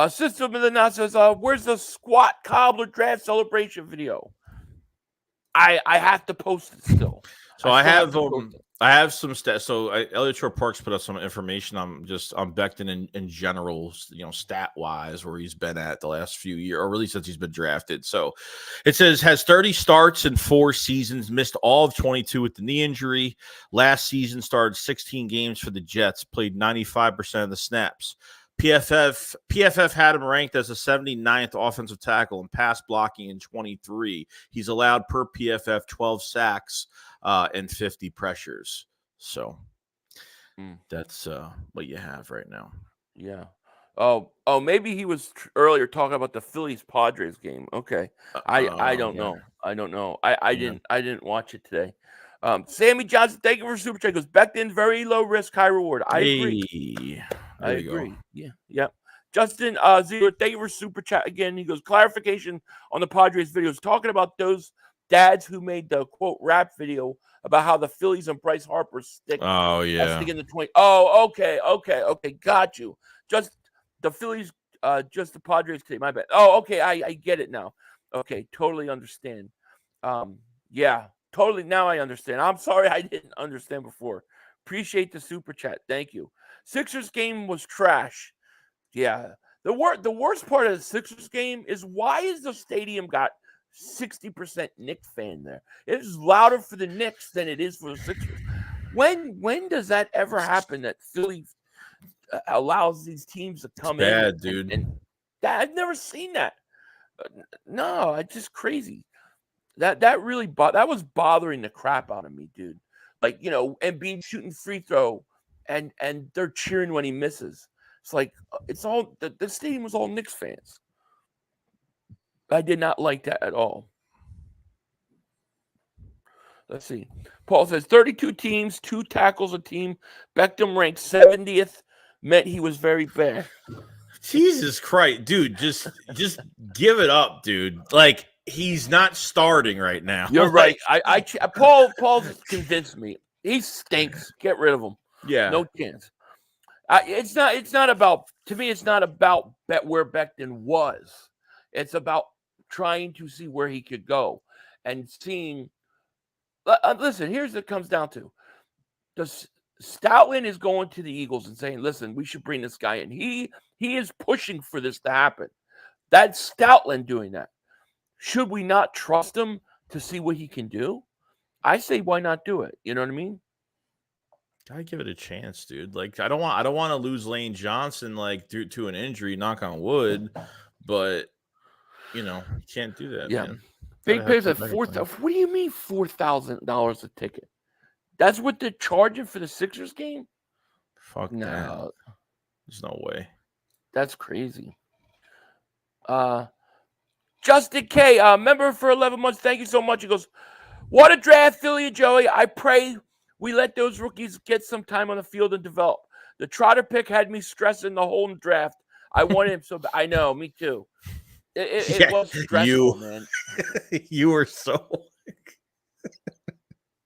System of the Knot says, where's the squat cobbler draft celebration video? I have to post it still. So I have some stats. So Elliot Shore Parks put up some information on Becton in general, stat wise, where he's been at the last few years, or really since he's been drafted. So it says has 30 starts in 4 seasons, missed all of 22 with the knee injury. Last season started 16 games for the Jets, played 95% of the snaps. PFF had him ranked as a 79th offensive tackle in pass blocking in 23. He's allowed per PFF 12 sacks and 50 pressures. So that's what you have right now. Yeah. Oh, maybe he was earlier talking about the Phillies Padres game. Okay. I don't know. I don't know. I didn't watch it today. Sammy Johnson, thank you for super chat. Goes Becton, very low risk, high reward. I agree. I agree. Yeah. Justin Zero, thank you for super chat again. He goes, clarification on the Padres videos, talking about those dads who made the quote rap video about how the Phillies and Bryce Harper stick. Oh yeah. Stick in the 20. Oh, okay. Got you. Just the Phillies, just the Padres today. My bad. Oh, okay. I get it now. Okay, totally understand. Yeah, totally. Now I understand. I'm sorry I didn't understand before. Appreciate the super chat. Thank you. Sixers game was trash. Yeah. The worst part of the Sixers game is why is the stadium got 60% Knicks fan there? It is louder for the Knicks than it is for the Sixers. When does that ever happen that Philly allows these teams to come in? Dude. And I've never seen that. No, it's just crazy. That really that was bothering the crap out of me, dude. Like, and being shooting free throw and they're cheering when he misses. It's like it's all the stadium was all Knicks fans. I did not like that at all. Let's see. Paul says 32 teams, 2 tackles a team. Becton ranked 70th. Meant he was very bad. Jesus Christ, dude, just give it up, dude. Like, he's not starting right now. You're right. Paul convinced me. He stinks. Get rid of him. Yeah. No chance. It's not about, to me, it's not about where Becton was. It's about trying to see where he could go and seeing. Listen, here's what it comes down to. Stoutland is going to the Eagles and saying, listen, we should bring this guy in. He is pushing for this to happen. That's Stoutland doing that. Should we not trust him to see what he can do? I say, why not do it? You know what I mean? Gotta give it a chance, dude. Like, I don't want to lose Lane Johnson due to an injury, knock on wood, but you can't do that. Yeah. Man. Big pays at $4,000. What do you mean $4,000 a ticket? That's what they're charging for the Sixers game? Fuck no. There's no way. That's crazy. Justin K, member for 11 months. Thank you so much. He goes, what a draft, Philly and Joey. I pray we let those rookies get some time on the field and develop. The Trotter pick had me stressing the whole draft. I wanted him so bad. I know, me too. It was stressful, man. You were so...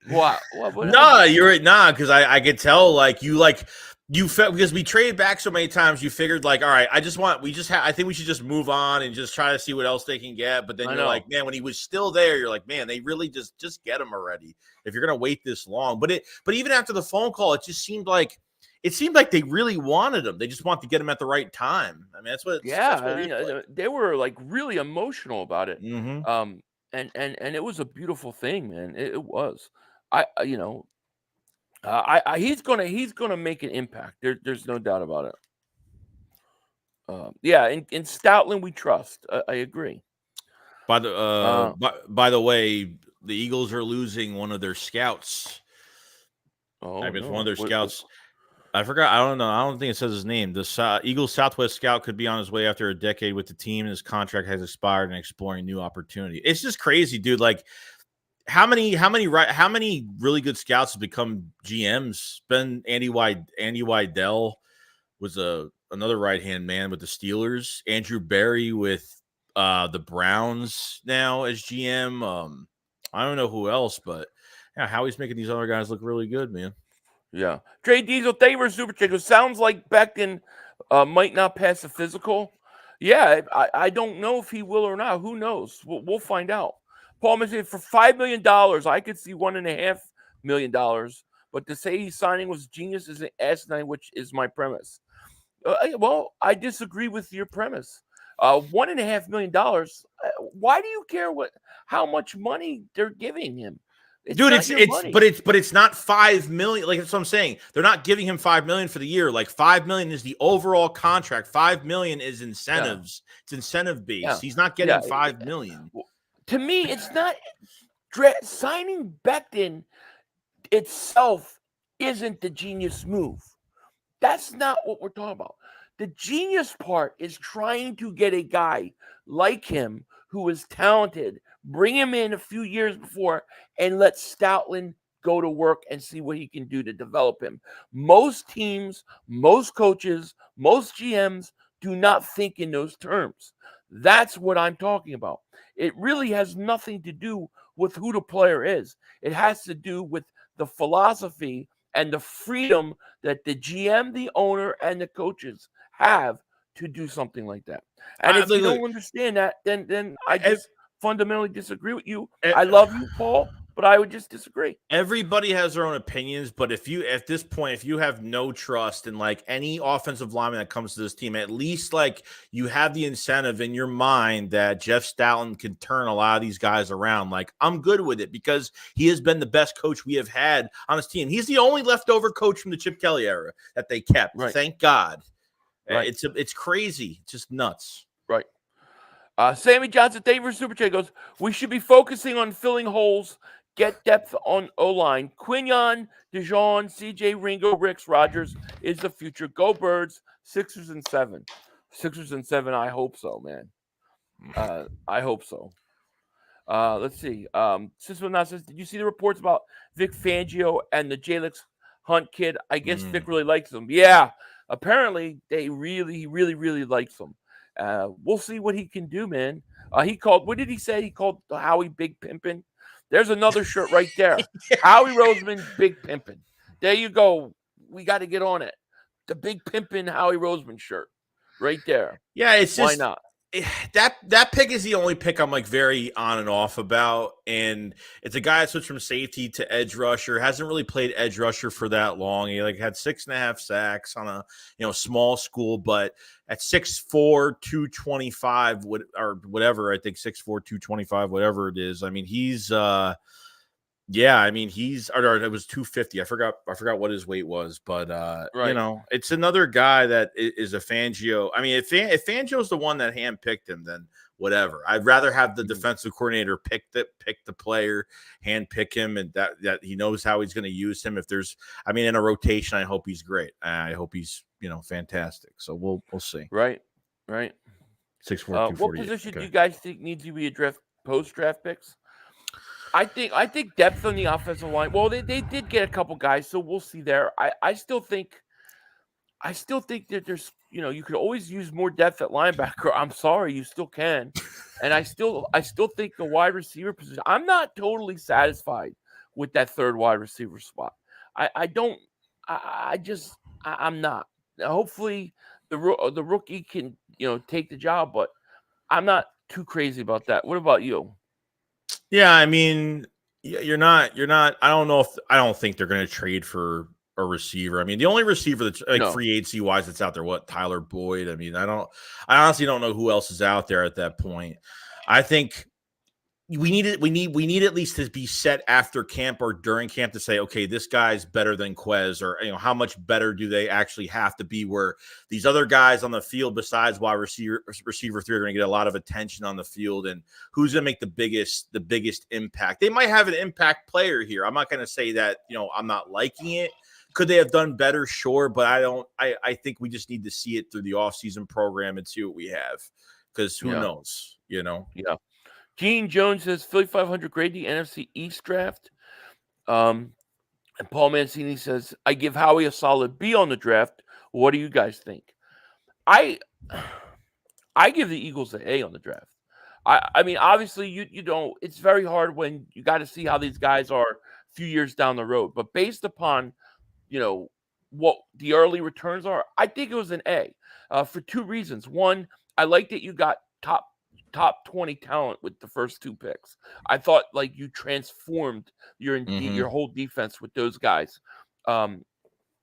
What? Nah, you're right. Nah, because I could tell, you You felt because we traded back so many times, you figured like, all right, I think we should just move on and just try to see what else they can get. But then you're like, man, when he was still there, you're like, man, they really just get him already. If you're gonna wait this long, but even after the phone call, it seemed like they really wanted him. They just want to get him at the right time. I mean, that's what. They were like really emotional about it. Mm-hmm. And it was a beautiful thing, man. It was. He's gonna make an impact. There's no doubt about it. In Stoutland we trust. I agree. By the way, the Eagles are losing one of their scouts. One of their scouts. I forgot. I don't know. I don't think it says his name. The Eagles Southwest scout could be on his way after a decade with the team, and his contract has expired and exploring new opportunity. It's just crazy, dude. Like, how many really good scouts have become GMs? Ben Andy Weidel was another right-hand man with the Steelers. Andrew Berry with the Browns now as GM. I don't know who else, but yeah, Howie's making these other guys look really good, man. Yeah. Trey Diesel, thank you for super chat. It sounds like Becton might not pass the physical. Yeah, I don't know if he will or not. Who knows? We'll find out. Paul said for $5 million, I could see $1.5 million. But to say he's signing was genius is an asinine, which is my premise. Well, I disagree with your premise. $1.5 million. Why do you care how much money they're giving him? Dude, it's not $5 million. Like, that's what I'm saying. They're not giving him $5 million for the year. Like, $5 million is the overall contract. $5 million is incentives. Yeah. It's incentive based. Yeah. He's not getting $5 million. To me, it's not signing Becton itself isn't the genius move. That's not what we're talking about. The genius part is trying to get a guy like him who is talented, bring him in a few years before, and let Stoutland go to work and see what he can do to develop him. Most teams, most coaches, most GMs do not think in those terms. That's what I'm talking about. It really has nothing to do with who the player is. It has to do with the philosophy and the freedom that the GM, the owner, and the coaches have to do something like that. And if you don't understand that, then I just fundamentally disagree with you. I love you, Paul, but I would just disagree. Everybody has their own opinions, but if you have no trust in like any offensive lineman that comes to this team, at least like you have the incentive in your mind that Jeff Stoutland can turn a lot of these guys around. Like, I'm good with it because he has been the best coach we have had on this team. He's the only leftover coach from the Chip Kelly era that they kept. Right. Thank God. Right. It's crazy. It's just nuts. Right. Sammy Johnson, thank you for super chat. Goes, we should be focusing on filling holes, get depth on O-line. Quinion, DeJean, CJ, Ringo, Ricks, Rogers is the future. Go Birds, 6ers and 7. 6ers and 7, I hope so, man. I hope so. Let's see. Sister Not says, did you see the reports about Vic Fangio and the Jalix Hunt kid? I guess Vic really likes him. Yeah. Apparently, he really likes him. We'll see what he can do, man. What did he say? He called Howie Big Pimpin'. There's another shirt right there. Howie Roseman, Big Pimpin'. There you go. We got to get on it. The Big Pimpin' Howie Roseman shirt right there. Yeah, it's why not? That pick is the only pick I'm like very on and off about, and it's a guy that switched from safety to edge rusher. Hasn't really played edge rusher for that long. He like had 6.5 sacks on a small school, but at 6'4", 225 or whatever, I think 6'4", 225, whatever it is. I mean, he's or it was 250. I forgot what his weight was, but right. It's another guy that is a Fangio. I mean, if Fangio's the one that handpicked him, then whatever. I'd rather have the defensive coordinator pick the player, handpick him, and that he knows how he's going to use him. If there's, in a rotation, I hope he's great. I hope he's fantastic. So we'll see. Right. 6'4", what position do you guys think needs to be addressed post-draft picks? I think depth on the offensive line. Well, they did get a couple guys, so we'll see there. I still think that there's you could always use more depth at linebacker. I'm sorry, you still can, and I still think the wide receiver position. I'm not totally satisfied with that third wide receiver spot. I I'm not. Now, hopefully, the rookie can take the job, but I'm not too crazy about that. What about you? Yeah, I mean, you're not. I don't think they're going to trade for a receiver. I mean, the only receiver that's like No. free agency wise that's out there, Tyler Boyd. I mean, I honestly don't know who else is out there at that point. I think we need at least to be set after camp or during camp to say, okay, this guy's better than Quez, or how much better do they actually have to be, where these other guys on the field besides wide receiver 3 are going to get a lot of attention on the field, and who's going to make the biggest impact. They might have an impact player here. I'm not going to say that I'm not liking it. Could they have done better? Sure, but I think we just need to see it through the offseason program and see what we have, because who knows, Yeah. Gene Jones says Philly 500 grade the NFC East draft. And Paul Mancini says, I give Howie a solid B on the draft. What do you guys think? I give the Eagles an A on the draft. I mean, obviously, you don't. It's very hard when you got to see how these guys are a few years down the road. But based upon, what the early returns are, I think it was an A for two reasons. One, I like that you got top 20 talent with the first 2 picks. I thought like you transformed your whole defense with those guys.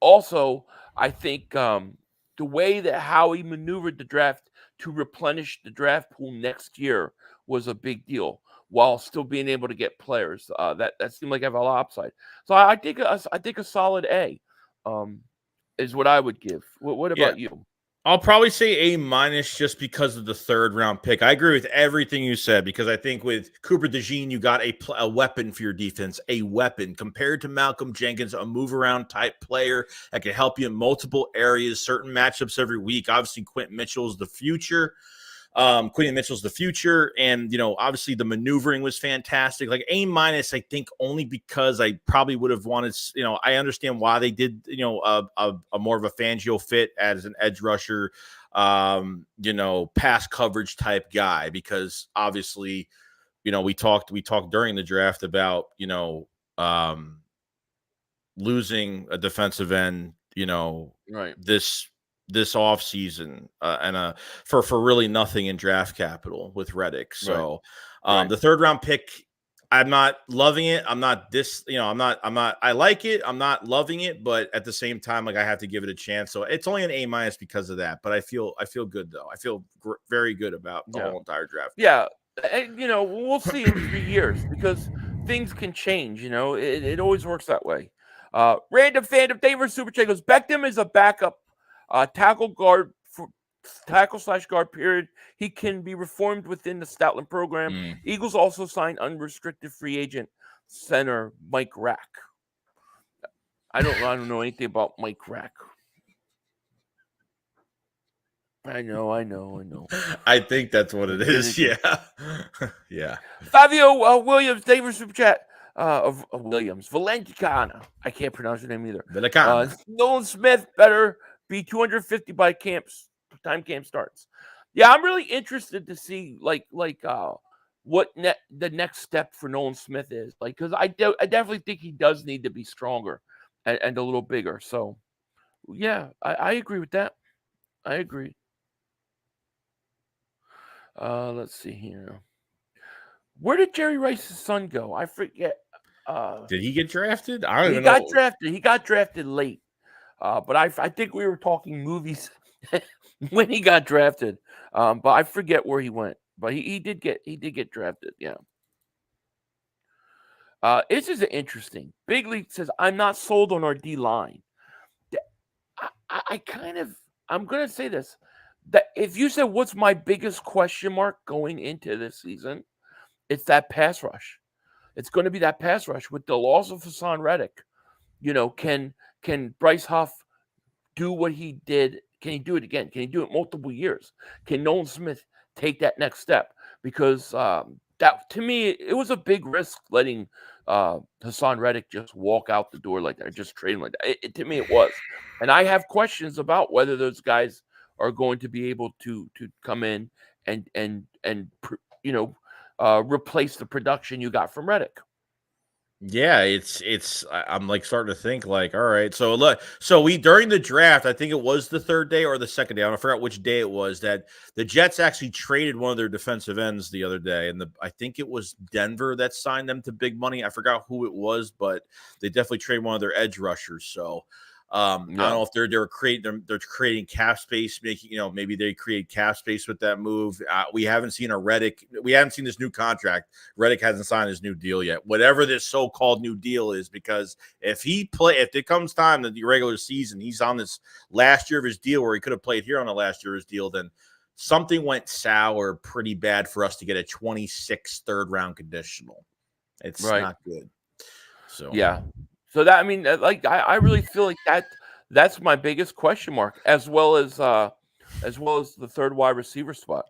Also, I think the way that Howie maneuvered the draft to replenish the draft pool next year was a big deal, while still being able to get players that seemed like have a lot of upside. So I think a solid A is what I would give. What about you? I'll probably say A- just because of the 3rd round pick. I agree with everything you said, because I think with Cooper DeJean, you got a weapon for your defense, a weapon compared to Malcolm Jenkins, a move around type player that can help you in multiple areas, certain matchups every week. Obviously, Quentin Mitchell's the future. And obviously the maneuvering was fantastic. Like A-, I think only because I probably would have wanted, I understand why they did, a more of a Fangio fit as an edge rusher, pass coverage type guy, because obviously, we talked during the draft about, losing a defensive end, Right. this offseason and for really nothing in draft capital with Reddick. So the 3rd round pick, I'm not loving it. I'm not I like it. I'm not loving it, but at the same time, like, I have to give it a chance. So it's only an A- because of that, but I feel good though. I feel very good about the whole entire draft. Yeah. And, we'll see in 3 years, because things can change, it always works that way. Random fandom David Super Chat goes, Becton is a backup tackle / guard period. He can be reformed within the Stoutland program. Eagles also signed unrestricted free agent center Mike Rack. I don't know anything about Mike Rack. I know. I think that's what it is. Yeah. Yeah. Fabio Williams, David Super Chat of Williams. Valenciana. I can't pronounce your name either. Nolan Smith better be 250 by time camp starts. Yeah, I'm really interested to see what the next step for Nolan Smith is. Like, because I definitely think he does need to be stronger and a little bigger. So, yeah, I agree with that. I agree. Let's see here. Where did Jerry Rice's son go? I forget. Did he get drafted? I don't even know. He got drafted late. But I think we were talking movies when he got drafted. But I forget where he went. But he did get drafted. Yeah. This is interesting. Big League says, I'm not sold on our D line. I'm gonna say this. That if you said what's my biggest question mark going into this season, it's that pass rush. It's going to be that pass rush with the loss of Hassan Reddick. Can Bryce Huff do what he did? Can he do it again? Can he do it multiple years? Can Nolan Smith take that next step? Because that, to me, it was a big risk letting Hassan Reddick just walk out the door like that, just trade him like that. To me, it was. And I have questions about whether those guys are going to be able to come in and replace the production you got from Reddick. Yeah, I'm like starting to think like, all right, so look, so we during the draft, I think it was the third day or the second day, I forgot which day it was, that the Jets actually traded one of their defensive ends the other day, and I think it was Denver that signed them to big money. I forgot who it was, but they definitely traded one of their edge rushers. So I don't know if they're creating cap space, making maybe they create cap space with that move. We haven't seen we haven't seen this new contract. Reddick hasn't signed his new deal yet. Whatever this so-called new deal is, because if it comes time that the regular season, he's on this last year of his deal where he could have played here on the last year of his deal, then something went sour pretty bad for us to get a 26th third round conditional. It's not good. So yeah. So that, I mean, like, I really feel like that's my biggest question mark, as well as the third wide receiver spot.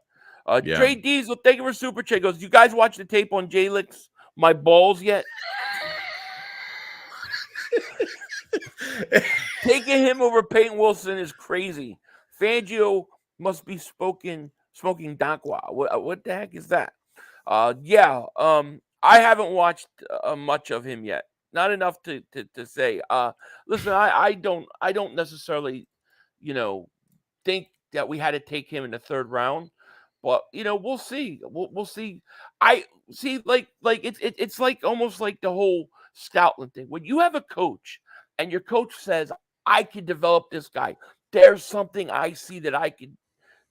Trey Diesel, thank you for super chat. Goes, you guys watch the tape on Jay licks my balls yet? Taking him over Peyton Wilson is crazy. Fangio must be smoking Dakwa. What the heck is that? I haven't watched much of him yet. Not enough to say. Listen, I don't necessarily, think that we had to take him in the third round, but we'll see. We'll see. I see, like it's like almost like the whole Stoutland thing. When you have a coach and your coach says, "I can develop this guy," there's something I see that I could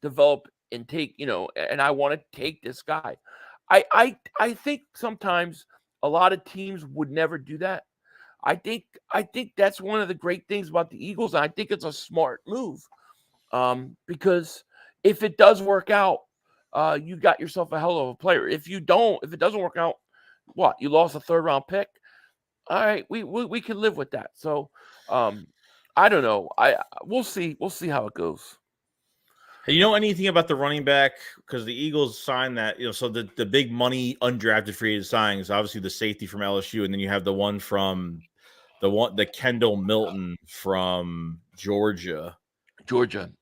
develop and take, and I want to take this guy. I think sometimes a lot of teams would never do that. I think that's one of the great things about the Eagles. And I think it's a smart move, because if it does work out, you got yourself a hell of a player. If it doesn't work out, what, you lost a third round pick? All right, we can live with that. So, I don't know. We'll see how it goes. Hey, you know anything about the running back? Because the Eagles signed that, so the big money undrafted free agent signings, obviously the safety from LSU, and then you have the Kendall Milton from Georgia.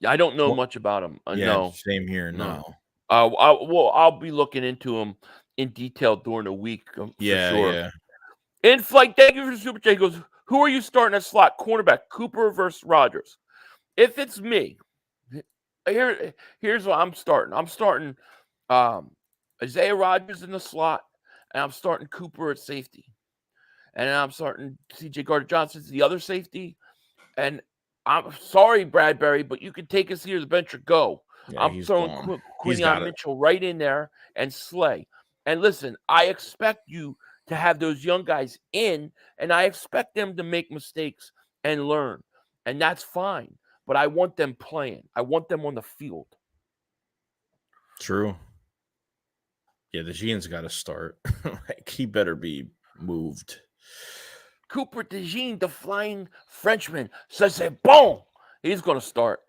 I don't know much about him. No, same here. No. I'll be looking into him in detail during the week. For sure. Yeah. In flight, thank you for the super chat. He goes, who are you starting at slot cornerback, Cooper versus Rodgers? If it's me, here's what I'm starting. I'm starting Isaiah Rodgers in the slot, and I'm starting Cooper at safety. And I'm starting C.J. Gardner-Johnson as the other safety. And I'm sorry, Bradbury, but you can take us here to the bench or go. Yeah, I'm throwing Quinion Mitchell right in there and Slay. And listen, I expect you to have those young guys in, and I expect them to make mistakes and learn. And that's fine. But I want them playing. I want them on the field. True. Yeah, DeJean's got to start. He better be moved. Cooper DeJean, the flying Frenchman, says, boom, he's going to start.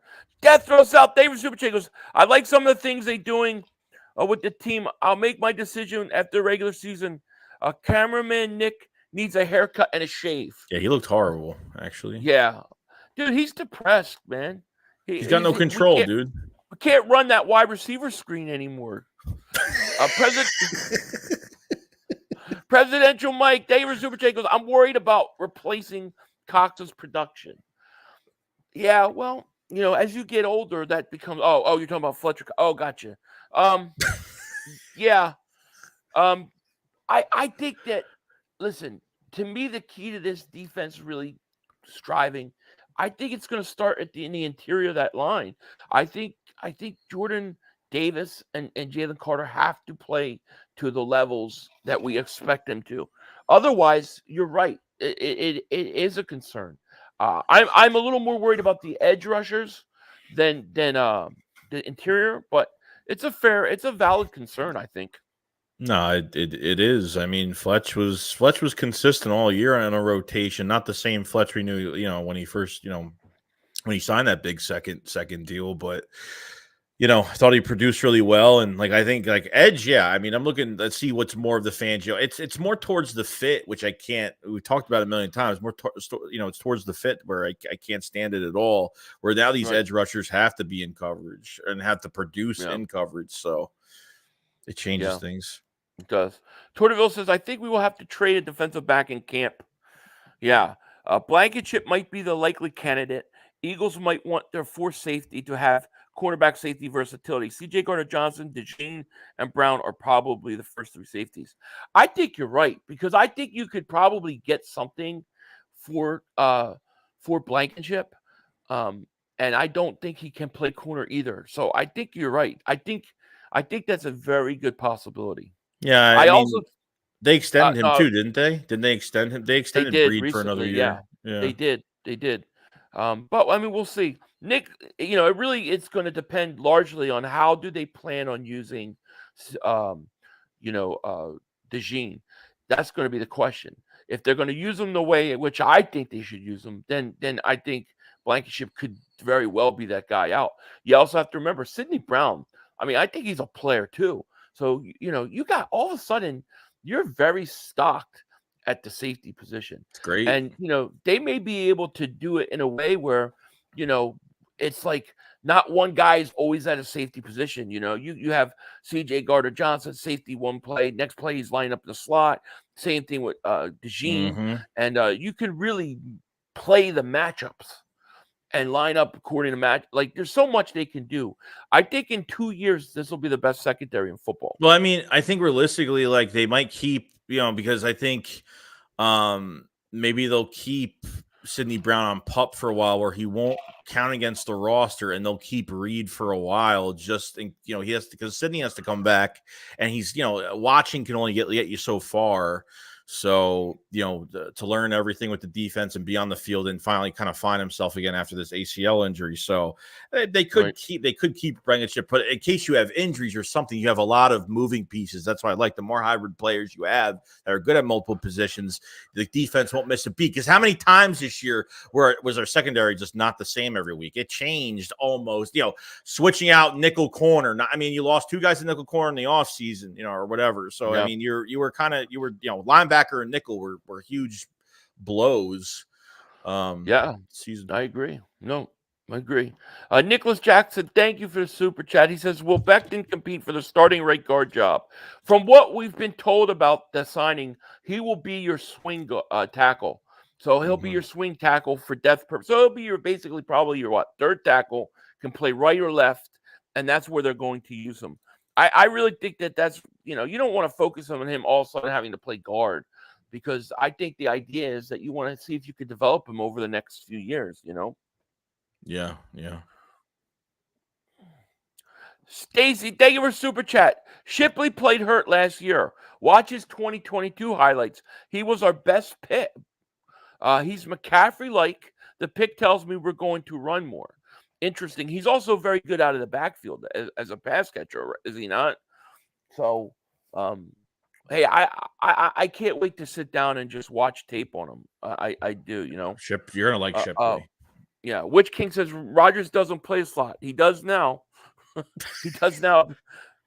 Death throws out. David Super Chat goes, I like some of the things they're doing with the team. I'll make my decision after regular season. Cameraman Nick needs a haircut and a shave. Yeah, he looked horrible, actually. Yeah. Dude, he's depressed, man. He's got no control, dude. We can't run that wide receiver screen anymore. Presidential Mike, David Super Chat goes, I'm worried about replacing Cox's production. Yeah, well, as you get older, that becomes, you're talking about Fletcher. Oh, gotcha. Yeah. I think that, listen, to me, the key to this defense really striving, I think it's going to start in the interior of that line. I think Jordan Davis and Jalen Carter have to play to the levels that we expect them to. Otherwise, you're right. It is a concern. I'm a little more worried about the edge rushers than the interior, but it's a valid concern, I think. No, it is. I mean, Fletch was consistent all year on a rotation. Not the same Fletch we knew, when he first, when he signed that big second deal, but I thought he produced really well. And I think edge, yeah. I mean, I'm looking, let's see what's more of the Fangio. It's more towards the fit, which we talked about a million times. More, it's towards the fit where I can't stand it at all. Where now these edge rushers have to be in coverage and have to produce in coverage. So it changes things. It does. Torteville says, I think we will have to trade a defensive back in camp. Yeah. Blankenship might be the likely candidate. Eagles might want their force safety to have cornerback safety versatility. C.J. Gardner-Johnson, DeJean, and Brown are probably the first three safeties. I think you're right, because I think you could probably get something for Blankenship. And I don't think he can play corner either. So I think you're right. I think that's a very good possibility. Yeah, I mean, also they extended him too, didn't they? Didn't they extend him? They extended Breed recently, for another year. Yeah, they did. But I mean, we'll see. Nick, it's going to depend largely on how do they plan on using, DeJean. That's going to be the question. If they're going to use them the way in which I think they should use them, then I think Blankenship could very well be that guy out. You also have to remember Sidney Brown. I mean, I think he's a player too. So, you got all of a sudden, you're very stocked at the safety position. It's great. And, they may be able to do it in a way where, it's like not one guy is always at a safety position. You have C.J. Gardner-Johnson, safety one play. Next play, he's lining up in the slot. Same thing with DeJean. Mm-hmm. And you can really play the matchups and line up according to match. Like, there's so much they can do. I think in 2 years, this will be the best secondary in football. Well, I mean, I think realistically, like, they might keep, because I think maybe they'll keep Sidney Brown on PUP for a while where he won't count against the roster, and they'll keep Reed for a while he has to, because Sidney has to come back, and he's, watching can only get you so far. So, to learn everything with the defense and be on the field and finally kind of find himself again after this ACL injury. So they could keep Blankenship, but in case you have injuries or something, you have a lot of moving pieces. That's why I like the more hybrid players you have that are good at multiple positions. The defense won't miss a beat, because how many times this year was our secondary just not the same every week? It changed almost, switching out nickel corner. You lost two guys in nickel corner in the offseason, or whatever. So, yeah. I mean, you were linebacker and nickel were huge blows. Season. I agree. No, I agree. Nicholas Jackson, thank you for the super chat. He says, will Becton compete for the starting right guard job? From what we've been told about the signing, he will be your swing tackle. So he'll be your swing tackle for depth purpose. So he'll be basically probably your third tackle, can play right or left, and that's where they're going to use him. I really think that's, you don't want to focus on him all of a sudden having to play guard, because I think the idea is that you want to see if you could develop him over the next few years, Yeah. Stacy, thank you for super chat. Shipley played hurt last year. Watch his 2022 highlights. He was our best pick. He's McCaffrey-like. The pick tells me we're going to run more. Interesting. He's also very good out of the backfield as a pass catcher, is he not? So, hey, I can't wait to sit down and just watch tape on him. I do, You're gonna like Shipley. Yeah. Witch King says Rodgers doesn't play slot. He does now. He does now,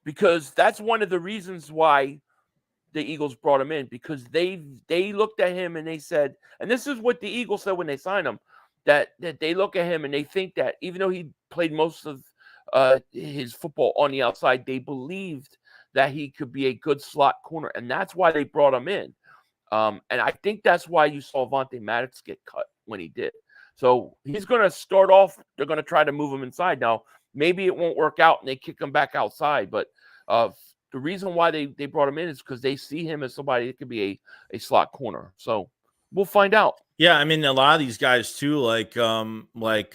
because that's one of the reasons why the Eagles brought him in, because they looked at him and they said, and this is what the Eagles said when they signed him, that they look at him and they think that even though he played most of his football on the outside, they believed that he could be a good slot corner, and that's why they brought him in. And I think that's why you saw Vontae Maddox get cut when he did. So he's going to start off, they're going to try to move him inside. Now, maybe it won't work out and they kick him back outside, but the reason why they brought him in is because they see him as somebody that could be a slot corner. So we'll find out. Yeah, I mean, a lot of these guys too, like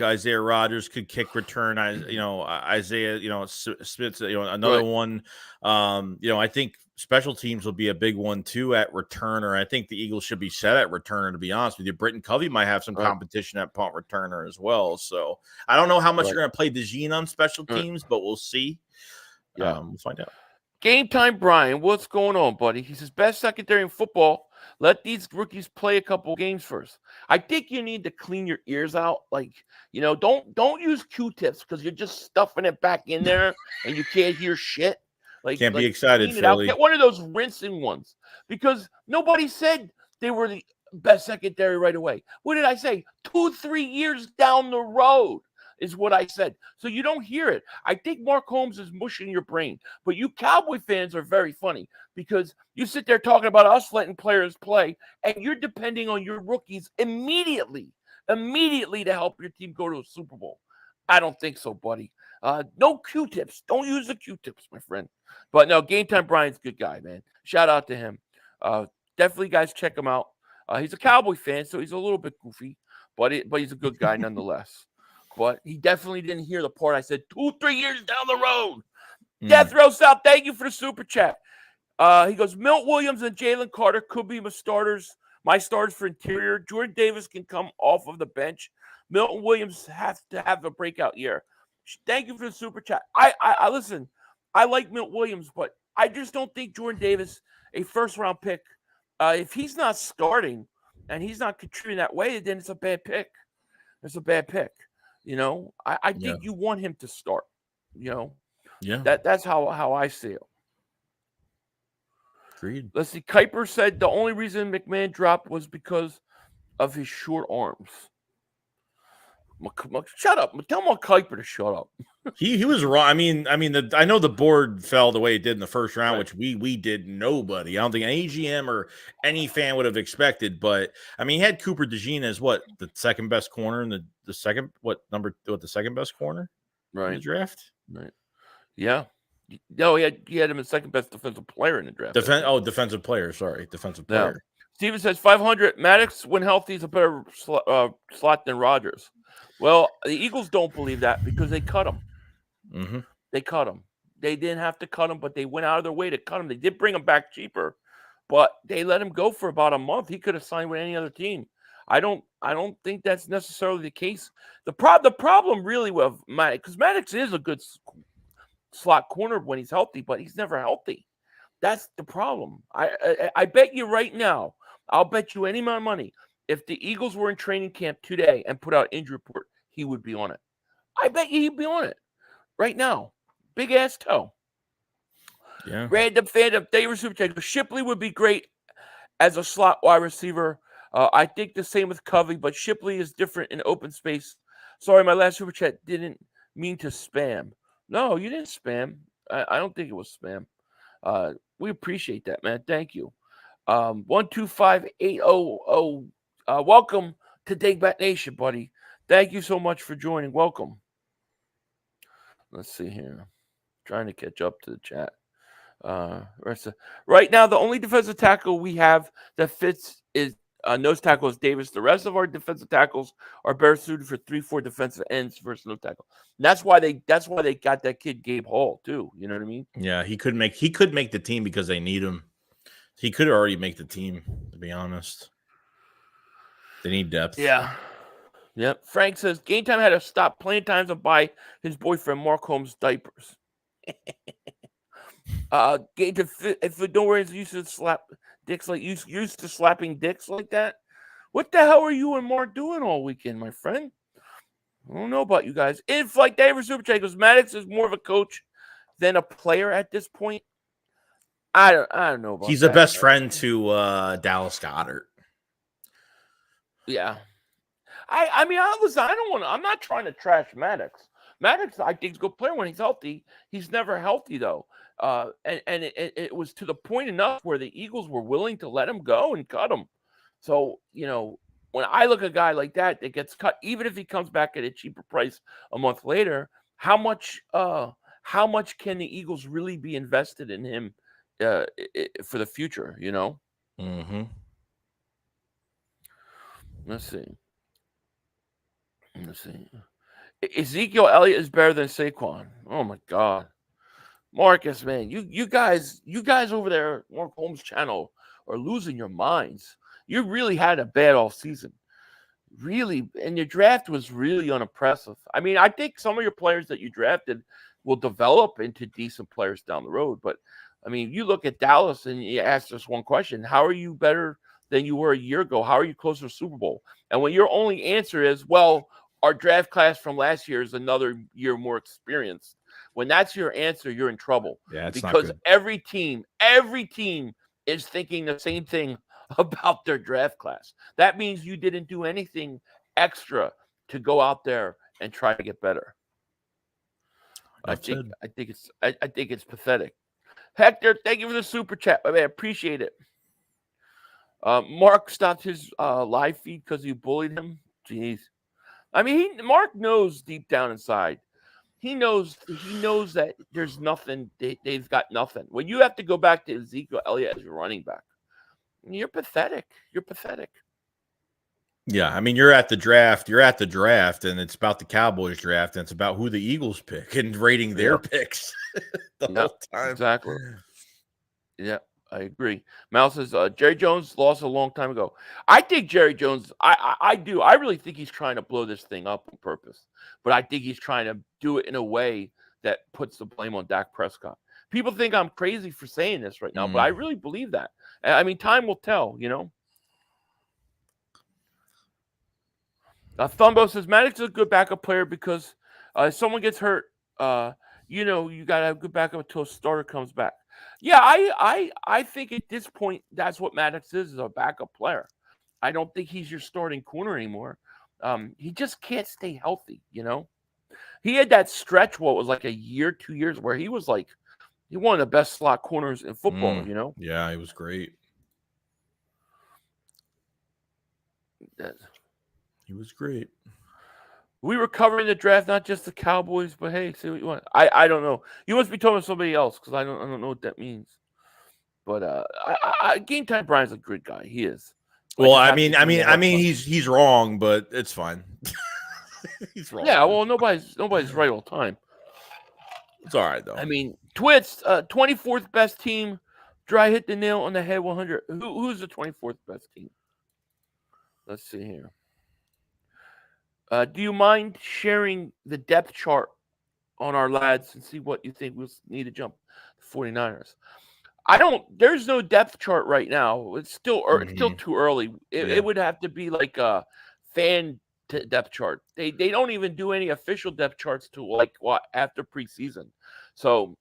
Isaiah Rodgers could kick return. Isaiah, Smith, another one. I think special teams will be a big one too at returner. I think the Eagles should be set at returner, to be honest with you. Britton Covey might have some competition at punt returner as well. So I don't know how much you're going to play DeJean on special teams, but we'll see. Yeah, we'll find out. Game time, Brian. What's going on, buddy? He says, best secondary in football. Let these rookies play a couple games first. I think you need to clean your ears out. Like, don't use Q-tips, because you're just stuffing it back in there and you can't hear shit. Like, can't be excited, Philly. Get one of those rinsing ones, because nobody said they were the best secondary right away. What did I say? 2-3 years down the road. is what I said. So you don't hear it. I think Mark Holmes is mushing your brain. But you Cowboy fans are very funny because you sit there talking about us letting players play, and you're depending on your rookies immediately to help your team go to a Super Bowl. I don't think so, buddy. No Q-tips. Don't use the Q-tips, my friend. But no, Game Time Brian's a good guy, man. Shout out to him. Definitely, guys, check him out. He's a Cowboy fan, so he's a little bit goofy, but he's a good guy nonetheless. But he definitely didn't hear the part I said 2-3 years down the road. Death Row South, thank you for the super chat. He goes, Milt Williams and Jalen Carter could be my starters for interior. Jordan Davis can come off of the bench. Milton Williams has to have a breakout year. Thank you for the super chat. I listen, I like Milt Williams, but I just don't think Jordan Davis, a first-round pick, if he's not starting and he's not contributing that way, then it's a bad pick. It's a bad pick. You know, I think you want him to start. You know, that's how I see it. Agreed. Let's see. Kuiper said the only reason McMahon dropped was because of his short arms. Shut up. Tell Mark Kuiper to shut up. He was wrong. I mean, I know the board fell the way it did in the first round, which we did nobody. I don't think any GM or any fan would have expected. But I mean, he had Cooper DeJean as what, the second best corner in the second the second best corner in the draft. Right. Yeah. No, he had him as second best defensive player in the draft. Defensive player. Sorry, defensive player. Yeah. Steven says 500. Maddox, when healthy, is a better slot than Rodgers. Well, the Eagles don't believe that because they cut him. Mm-hmm. They cut him. They didn't have to cut him, but they went out of their way to cut him. They did bring him back cheaper, but they let him go for about a month. He could have signed with any other team. I don't think that's necessarily the case. The problem really with Maddox, because Maddox is a good slot corner when he's healthy, but he's never healthy. That's the problem. I bet you right now, I'll bet you any amount of money, if the Eagles were in training camp today and put out injury report, he would be on it. I bet you he'd be on it right now. Big ass toe. Yeah. Random fandom. David Super Chat. Shipley would be great as a slot wide receiver. I think the same with Covey, but Shipley is different in open space. Sorry, my last Super Chat didn't mean to spam. No, you didn't spam. I don't think it was spam. We appreciate that, man. Thank you. 125800. Welcome to Dingbat Nation, buddy. Thank you so much for joining. Welcome. Let's see here. Trying to catch up to the chat. Right now, the only defensive tackle we have that fits is nose tackle is Davis. The rest of our defensive tackles are better suited for 3-4 defensive ends versus nose tackle. And that's why they got that kid Gabe Hall too. You know what I mean? Yeah, he could make the team because they need him. He could already make the team, to be honest. They need depth. Yeah. Yep. Frank says Game Time had to stop playing times and buy his boyfriend Mark Holmes diapers. If don't worry, used to slap dicks like used to slapping dicks like that. What the hell are you and Mark doing all weekend, my friend? I don't know about you guys. In Flight David Super Chat goes, Maddox is more of a coach than a player at this point. I don't know about He's that. the best friend to Dallas Goedert. Yeah. I mean, listen, I'm not trying to trash Maddox. Maddox, I think, is a good player when he's healthy. He's never healthy, though. And it was to the point enough where the Eagles were willing to let him go and cut him. So, you know, when I look at a guy like that gets cut, even if he comes back at a cheaper price a month later, how much can the Eagles really be invested in him for the future, you know? Mm-hmm. Let's see. Ezekiel Elliott is better than Saquon. Oh my God, Marcus, man, you guys over there, at Mark Holmes' channel, are losing your minds. You really had a bad off season, really, and your draft was really unimpressive. I mean, I think some of your players that you drafted will develop into decent players down the road. But I mean, you look at Dallas and you ask us one question: how are you better than you were a year ago? How are you closer to Super Bowl? And when your only answer is, well, our draft class from last year is another year more experienced. When that's your answer, you're in trouble. Yeah, it's because not good. every team is thinking the same thing about their draft class. That means you didn't do anything extra to go out there and try to get better. I think it's pathetic. Hector, thank you for the super chat. I appreciate it. Mark stopped his live feed because you bullied him. Jeez. I mean, Mark knows deep down inside. He knows that there's nothing. They've got nothing. When you have to go back to Ezekiel Elliott as your running back, you're pathetic. You're pathetic. Yeah, I mean, you're at the draft, and it's about the Cowboys draft, and it's about who the Eagles pick and rating their picks the whole time. Exactly. Yeah, I agree. Mal says Jerry Jones lost a long time ago. I think Jerry Jones, I do. I really think he's trying to blow this thing up on purpose. But I think he's trying to do it in a way that puts the blame on Dak Prescott. People think I'm crazy for saying this right now, but I really believe that. I mean, time will tell, you know. Thumbo says Maddox is a good backup player because if someone gets hurt, you got to have a good backup until a starter comes back. Yeah, I think at this point that's what Maddox is a backup player. I don't think he's your starting corner anymore. He just can't stay healthy, you know. He had that stretch, what was like a year, 2 years, where he was like one of the best slot corners in football, you know. Yeah, he was great. He was great. We were covering the draft, not just the Cowboys, but hey, see what you want. I don't know. You must be talking to somebody else because I don't know what that means. But Game Time Brian's a good guy. He is. Well, I mean, he's wrong, but it's fine. He's wrong. Yeah, well, nobody's right all the time. It's all right though. I mean, Twits, 24th best team. Dry hit the nail on the head. 100. Who's the 24th best team? Let's see here. Do you mind sharing the depth chart on our lads and see what you think we'll need to jump the 49ers? There's no depth chart right now. It's still too early. It would have to be like a fan depth chart. They don't even do any official depth charts till after preseason. So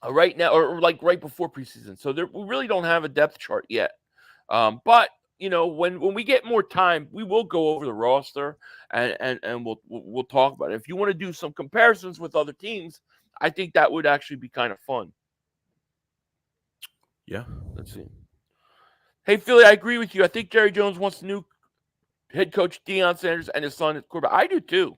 right now, or like right before preseason. So we really don't have a depth chart yet. But you know, when we get more time, we will go over the roster and we'll talk about it. If you want to do some comparisons with other teams, I think that would actually be kind of fun. Yeah. Let's see. Hey, Philly, I agree with you. I think Jerry Jones wants a new head coach, Deion Sanders, and his son at quarterback. I do too.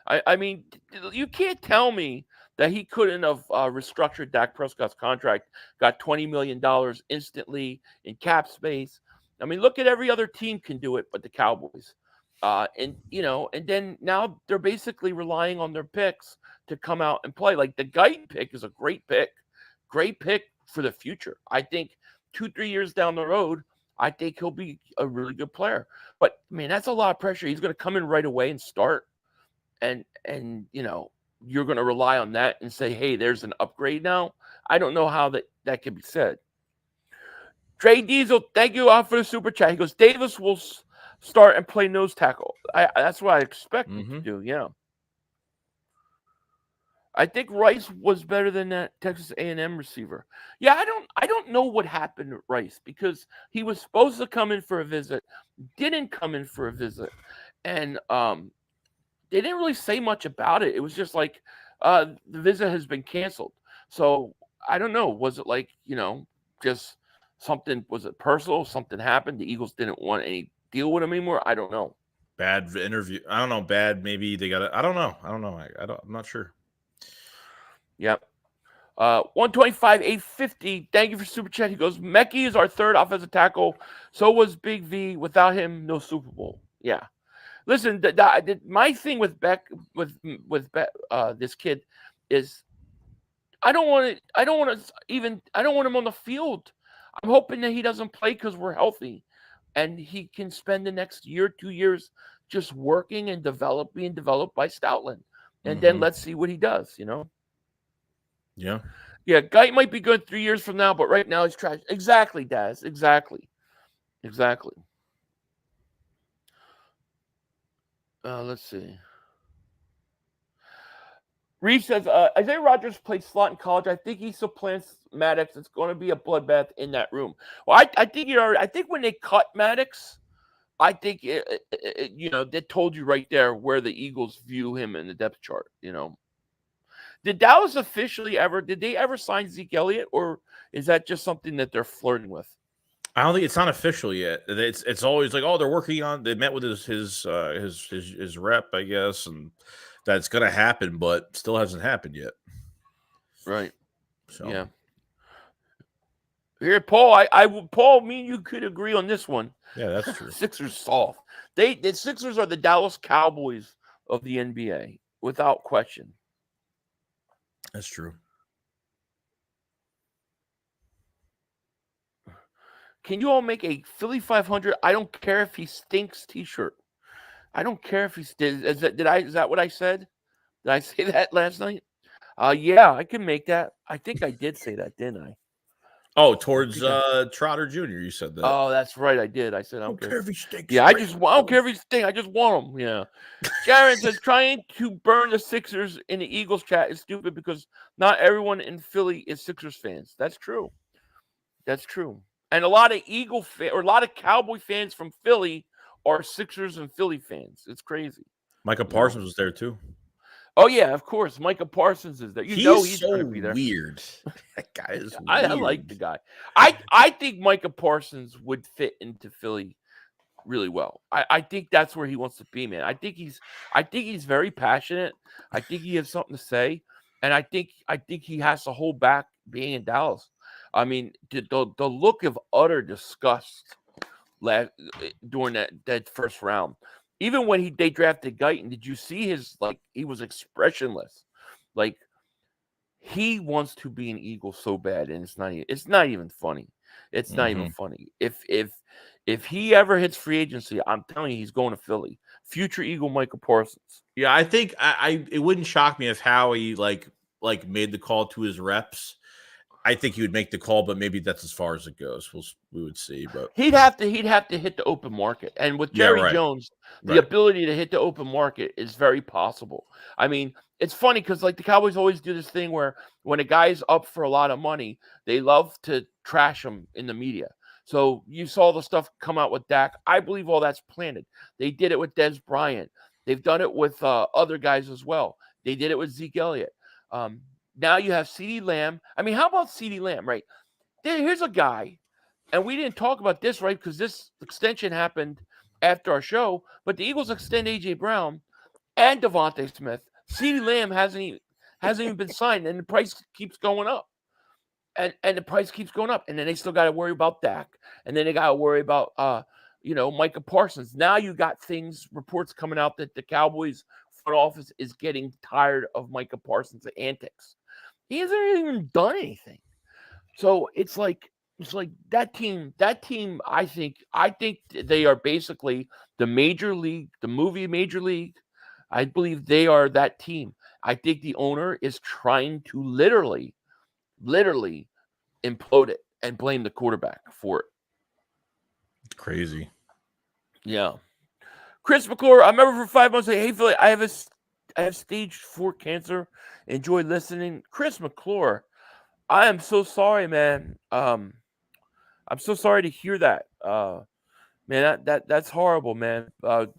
I mean, you can't tell me that he couldn't have restructured Dak Prescott's contract, got $20 million instantly in cap space. I mean, look at every other team can do it, but the Cowboys. And then now they're basically relying on their picks to come out and play. Like the Guyton pick is a great pick for the future. I think 2-3 years down the road, I think he'll be a really good player. But man, that's a lot of pressure. He's going to come in right away and start, and you're going to rely on that and say, hey, there's an upgrade now. I don't know how that can be said. Dre Diesel, thank you all for the super chat. He goes, Davis will start and play nose tackle. That's what I expect him to do, yeah. I think Rice was better than that Texas A&M receiver. Yeah, I don't know what happened to Rice because he was supposed to come in for a visit, didn't come in for a visit, and they didn't really say much about it. It was just like the visit has been canceled. So I don't know. Was it like, just something, was it personal? Something happened. The Eagles didn't want any deal with him anymore. I don't know. Bad interview. I don't know. Bad. Maybe they got it. I don't know. I'm not sure. Yep. 125, 850. Thank you for super chat. He goes, Mekhi is our third offensive tackle. So was Big V. Without him, no Super Bowl. Yeah. Listen, my thing with this kid is I don't want him on the field. I'm hoping that he doesn't play because we're healthy, and he can spend the next year, 2 years just working and being developed by Stoutland, and then let's see what he does. Yeah. Yeah, Guy might be good 3 years from now, but right now he's trash. Exactly, Daz. Exactly. Let's see. Reese says, Isaiah Rodgers played slot in college. I think he supplants Maddox. It's going to be a bloodbath in that room. Well, I think when they cut Maddox, I think that told you right there where the Eagles view him in the depth chart. Did Dallas officially did they ever sign Zeke Elliott, or is that just something that they're flirting with? I don't think it's not official yet. It's always like, oh, they're working on. They met with his rep, I guess, and that's going to happen, but still hasn't happened yet. Right. So yeah. Here, Paul. Paul, me and you could agree on this one. Yeah, that's true. Sixers soft. The Sixers are the Dallas Cowboys of the NBA, without question. That's true. Can you all make a Philly 500? I don't care if he stinks T-shirt. I don't care if he stinks. Is that what I said? Did I say that last night? Yeah, I can make that. I think I did say that, didn't I? Oh, towards Trotter Jr. You said that. Oh, that's right. I did. I said I don't care if he stinks. Yeah, I don't care if he stinks. I just want him. Yeah. Sharon says trying to burn the Sixers in the Eagles chat is stupid because not everyone in Philly is Sixers fans. That's true. That's true. And a lot of a lot of Cowboy fans from Philly are Sixers and Philly fans. It's crazy. Micah Parsons was there too. Oh yeah, of course. Micah Parsons is there. He's so going to be there. Weird. That guy is weird. I like the guy. I think Micah Parsons would fit into Philly really well. I think that's where he wants to be, man. I think he's very passionate. I think he has something to say, and I think he has to hold back being in Dallas. I mean, the look of utter disgust during that first round. Even when they drafted Guyton, did you see he was expressionless. Like, he wants to be an Eagle so bad, and it's not even funny. It's not even funny. If he ever hits free agency, I'm telling you, he's going to Philly. Future Eagle Micah Parsons. Yeah, I think it wouldn't shock me if Howie like made the call to his reps. I think he would make the call, but maybe that's as far as it goes. We would see, but he'd have to hit the open market, and with Jerry Jones, the ability to hit the open market is very possible. I mean, it's funny because the Cowboys always do this thing where when a guy's up for a lot of money, they love to trash him in the media. So you saw the stuff come out with Dak. I believe all that's planted. They did it with Des Bryant. They've done it with other guys as well. They did it with Zeke Elliott. Now you have CeeDee Lamb. I mean, how about CeeDee Lamb, right? Here's a guy, and we didn't talk about this, right, because this extension happened after our show, but the Eagles extend A.J. Brown and Devontae Smith. CeeDee Lamb hasn't even been signed, and the price keeps going up. And the price keeps going up, and then they still got to worry about Dak, and then they got to worry about, Micah Parsons. Now you got reports coming out that the Cowboys front office is getting tired of Micah Parsons' antics. He hasn't even done anything. So it's like that team. I think they are basically the major league, the movie Major League. I believe they are that team. I think the owner is trying to literally implode it and blame the quarterback for it. Crazy. Yeah. Chris McClure, I remember for 5 months saying, hey, Philly, I have stage 4 cancer. Enjoy listening. Chris McClure, I am so sorry, man. I'm so sorry to hear that. Man, that's horrible, man.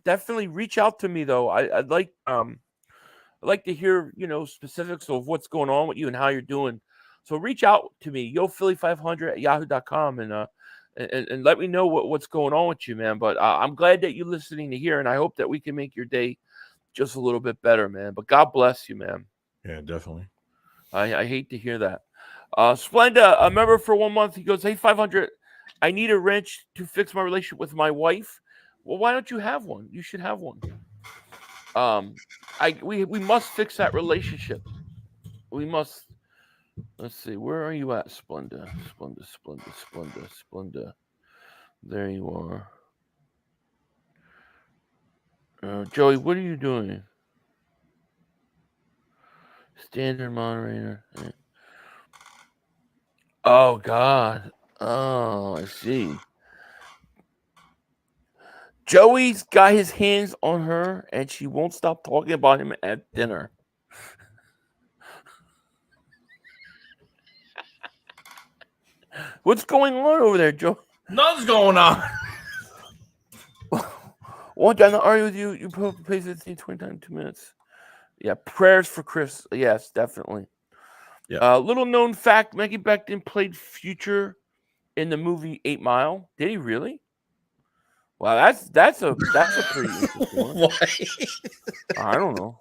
Definitely reach out to me though. I'd like to hear, specifics of what's going on with you and how you're doing. So reach out to me, yophilly500@yahoo.com, and let me know what's going on with you, man. But I'm glad that you're listening to here, and I hope that we can make your day just a little bit better, man. But God bless you, man. Yeah, definitely. I hate to hear that. Splenda, a member for 1 month, he goes, hey, 500, I need a wrench to fix my relationship with my wife. Well, why don't you have one? You should have one. We must fix that relationship. We must. Let's see. Where are you at, Splenda? Splenda. There you are. Joey, what are you doing? Standard moderator. Oh, God. Oh, I see. Joey's got his hands on her, and she won't stop talking about him at dinner. What's going on over there, Joe? Nothing's going on. One time, not argue with you. You put up pace 15, 20 times 2 minutes. Yeah, prayers for Chris. Yes, definitely. Yeah. Little known fact: Mekhi Becton played Future in the movie 8 Mile. Did he really? Wow, that's a pretty interesting one. Why? I don't know.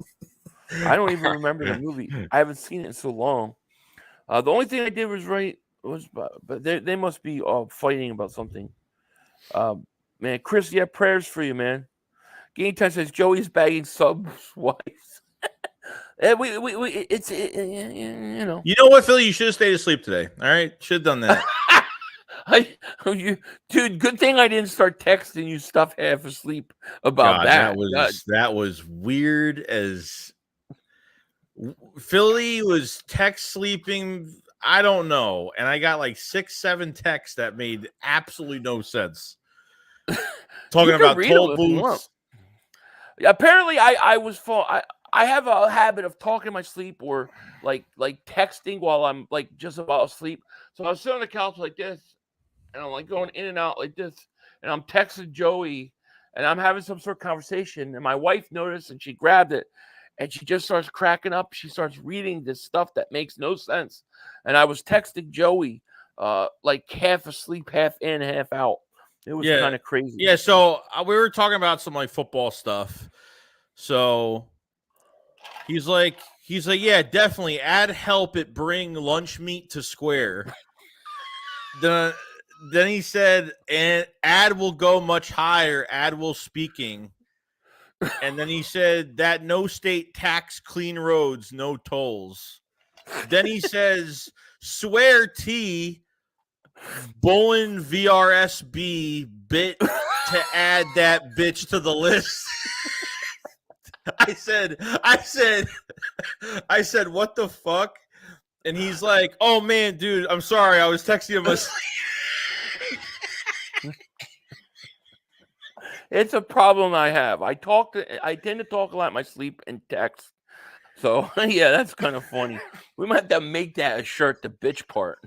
I don't even remember the movie. I haven't seen it in so long. The only thing I did was but they must be fighting about something. Man, Chris, yeah, prayers for you, man. Game Time says Joey's bagging subs wives. It's you know. You know what, Philly? You should have stayed asleep today. All right, should have done that. Dude, good thing I didn't start texting you stuff half asleep about that. That was weird as Philly was text sleeping. I don't know, and I got like 6-7 texts that made absolutely no sense. Talking about toll booths. Apparently, I was full. I have a habit of talking in my sleep or like texting while I'm like just about asleep. So I was sitting on the couch like this, and I'm like going in and out like this, and I'm texting Joey, and I'm having some sort of conversation, and my wife noticed, and she grabbed it, and she just starts cracking up. She starts reading this stuff that makes no sense, and I was texting Joey, like half asleep, half in, half out. It was kind of crazy. Yeah, so we were talking about some like football stuff. So he's like, yeah, definitely add help at bring lunch meat to square. Then he said, and ad will go much higher. Ad will speaking. And then he said that no state tax clean roads, no tolls. Then he says, swear T Bolin VRSB bit to add that bitch to the list. I said, what the fuck? And he's like, oh man, dude, I'm sorry. I was texting him asleep. It's a problem I have. I tend to talk a lot in my sleep and text. So yeah, that's kind of funny. We might have to make that a shirt, the bitch part.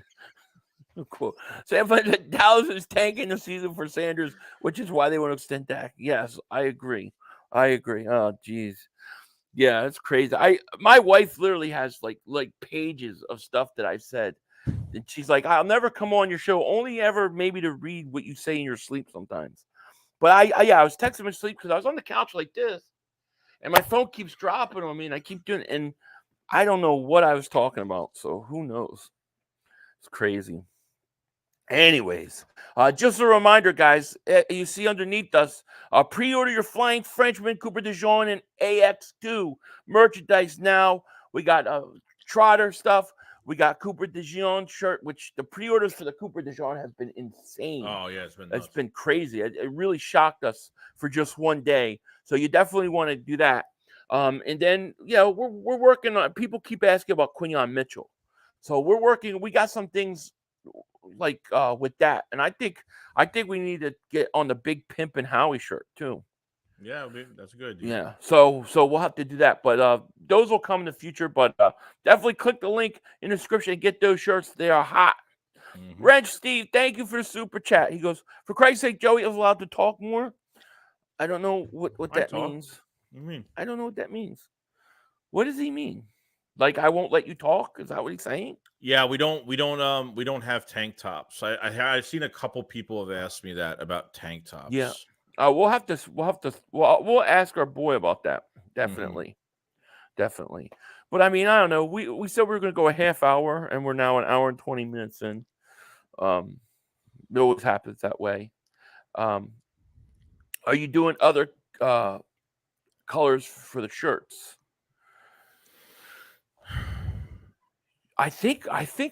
Cool. So if Dallas is tanking the season for Sanders, which is why they want to extend Dak. Yes, I agree. Oh, geez. Yeah, that's crazy. My wife literally has like pages of stuff that I've said. And she's like, I'll never come on your show, only ever maybe to read what you say in your sleep sometimes. But I was texting my sleep because I was on the couch like this, and my phone keeps dropping on me, and I keep doing it, and I don't know what I was talking about. So who knows? It's crazy. Anyways, just a reminder, guys, you see underneath us, pre-order your Flying Frenchman, Cooper DeJean, and AX2 merchandise now. We got Trotter stuff. We got Cooper DeJean shirt, which the pre-orders for the Cooper DeJean has been insane. Oh, yeah, it's been crazy. It really shocked us for just one day. So you definitely want to do that. And then, we're working on, people keep asking about Quinyon Mitchell. So we're working, we got some things like with that, and I think we need to get on the Big Pimp and Howie shirt too. Yeah, that's good. Yeah, so we'll have to do that, but those will come in the future. But definitely click the link in the description and get those shirts. They are hot. Mm-hmm. Wrench Steve, thank you for the super chat. He goes, for Christ's sake, Joey is allowed to talk more. I don't know what that means. What do you mean? I don't know what that means. What does he mean? Like, I won't let you talk? Is that what he's saying? Yeah, we don't have tank tops. I've seen a couple people have asked me that about tank tops. Yeah, we'll ask our boy about that. Definitely. But I mean, I don't know. We said we were going to go a half hour, and we're now an hour and 20 minutes in. It always happens that way. Are you doing other colors for the shirts? I think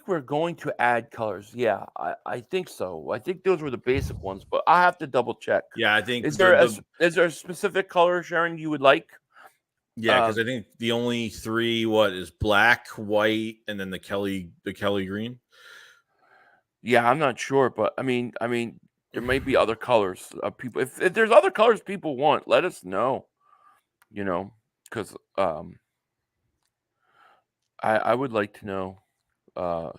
we're going to add colors. Yeah, I think so. I think those were the basic ones, but I have to double check. Yeah, I think is there a specific color, Sharon, you would like? Yeah, because I think the only three is black, white, and then the Kelly green. Yeah, I'm not sure, but I mean, there might be other colors. People, if there's other colors people want, let us know. Because I would like to know. I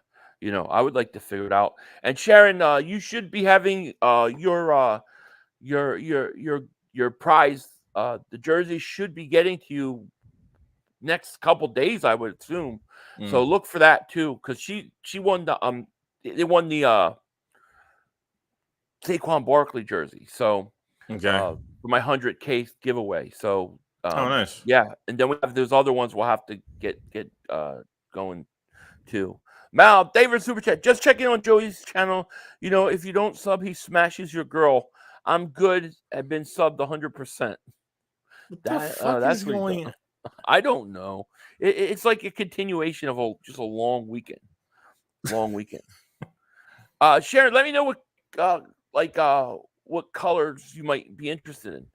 would like to figure it out. And Sharon, you should be having your your prize, the jersey should be getting to you next couple days, I would assume. So look for that too, because she won the they won the Saquon Barkley jersey. So for my 100K giveaway. So nice. Yeah, and then we have those other ones we'll have to get going too. Mal, David Super Chat, just checking on Joey's channel. You know, if you don't sub, he smashes your girl. I'm good. I've been subbed 100%. What the fuck is going? I don't know. It's like a continuation of just a long weekend. Sharon, let me know what colors you might be interested in.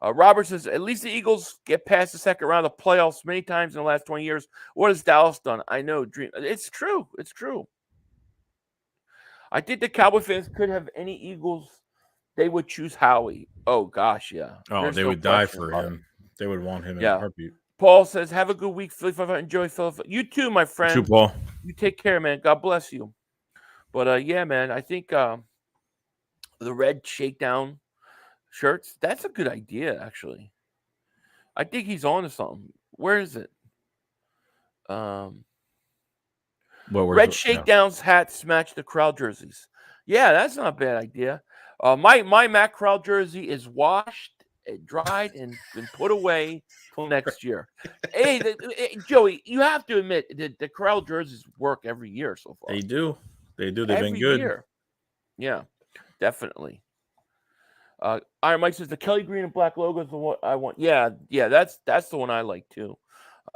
Robert says, at least the Eagles get past the second round of playoffs many times in the last 20 years. What has Dallas done? I know. Dream. It's true. I think the Cowboy fans could have any Eagles. They would choose Howie. Oh, gosh, yeah. Oh, they would die for him. They would want him in a heartbeat. Paul says, have a good week, Philly 500. Enjoy Philadelphia. You too, my friend. You too, Paul. You take care, man. God bless you. But, yeah, man, I think the red shakedown shirts, that's a good idea, actually. I think he's on to something. Where is it? Red shakedowns hats match the crowd jerseys. Yeah, that's not a bad idea. My Matt Crowd jersey is washed, dried, and put away till next year. Hey, Joey, you have to admit that the Crowd jerseys work every year so far. They do. They've every been good. Year. Yeah, definitely. Iron Mike says the Kelly green and black logo is the one I want. Yeah, that's the one I like too.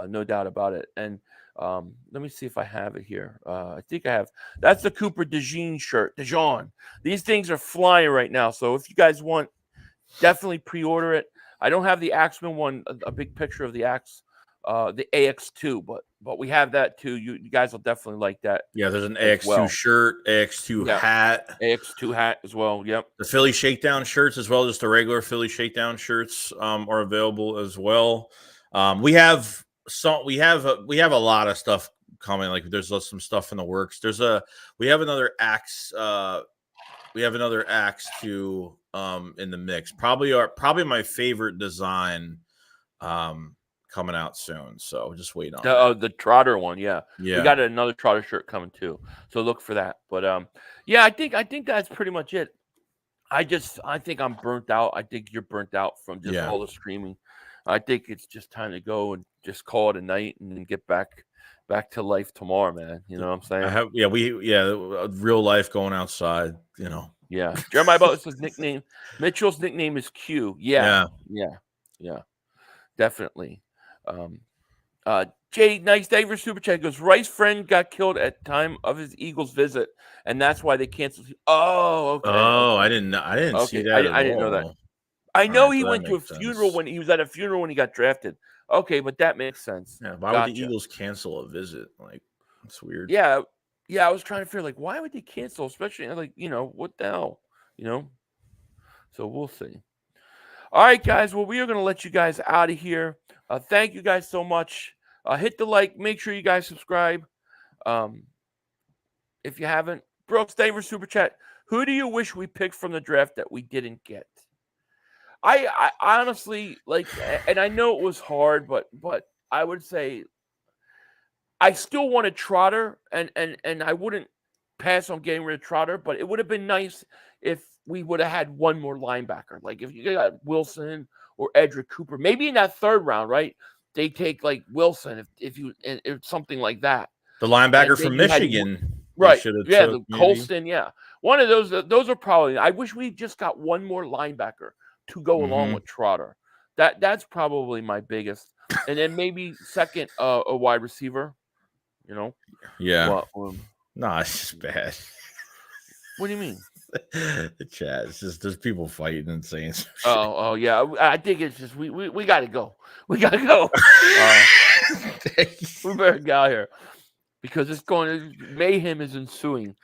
No doubt about it. And let me see if I have it here. I think I have. That's the Cooper DeJean shirt. DeJean. These things are flying right now. So if you guys want, definitely pre-order it. I don't have the Axeman one, a big picture of the Axe, the AX2, but we have that too. You guys will definitely like that. Yeah, there's an AX2 shirt, AX2 hat. AX2 hat as well. Yep. The Philly Shakedown shirts as well, just the regular Philly Shakedown shirts are available as well. We have a lot of stuff coming. Like there's some stuff in the works. We have another Axe. We have another Axe too in the mix. Probably my favorite design coming out soon. So just wait on the Trotter one. Yeah. We got another Trotter shirt coming too. So look for that. But yeah, I think that's pretty much it. I think I'm burnt out. I think you're burnt out from just all the screaming. I think it's just time to go and just call it a night and then get back to life tomorrow, man. You know what I'm saying? Real life going outside, you know. Yeah. Jeremiah Butler's nickname, Mitchell's nickname is Q. Yeah. Definitely. Jay, nice day for Super Chat goes, Rice's friend got killed at time of his Eagles visit, and that's why they canceled. Oh, okay. Oh, I didn't see that. I didn't know that. I know he went to a funeral when he was at a funeral when he got drafted. Okay, but that makes sense. Yeah, why would the Eagles cancel a visit? Like, it's weird. Yeah, I was trying to figure, like, why would they cancel? Especially, like, what the hell? So we'll see. All right, guys. Well, we are going to let you guys out of here. Thank you guys so much. Hit the like. Make sure you guys subscribe. If you haven't. Brooks, thank you for Super Chat. Who do you wish we picked from the draft that we didn't get? I honestly, like, and I know it was hard, but I would say I still wanted Trotter, and I wouldn't pass on getting rid of Trotter, but it would have been nice if we would have had one more linebacker. Like if you got Wilson or Edric Cooper, maybe in that third round, right? They take like Wilson if something like that. The linebacker from Michigan. Right. Yeah, the Colston, yeah. One of those are probably, I wish we just got one more linebacker to go along with Trotter. That's probably my biggest. And then maybe second a wide receiver, Yeah. Nah, it's just bad. What do you mean? The chat. It's just there's people fighting and saying some shit. Oh yeah. I think it's just we gotta go. We gotta go. We better get out here. Because mayhem is ensuing.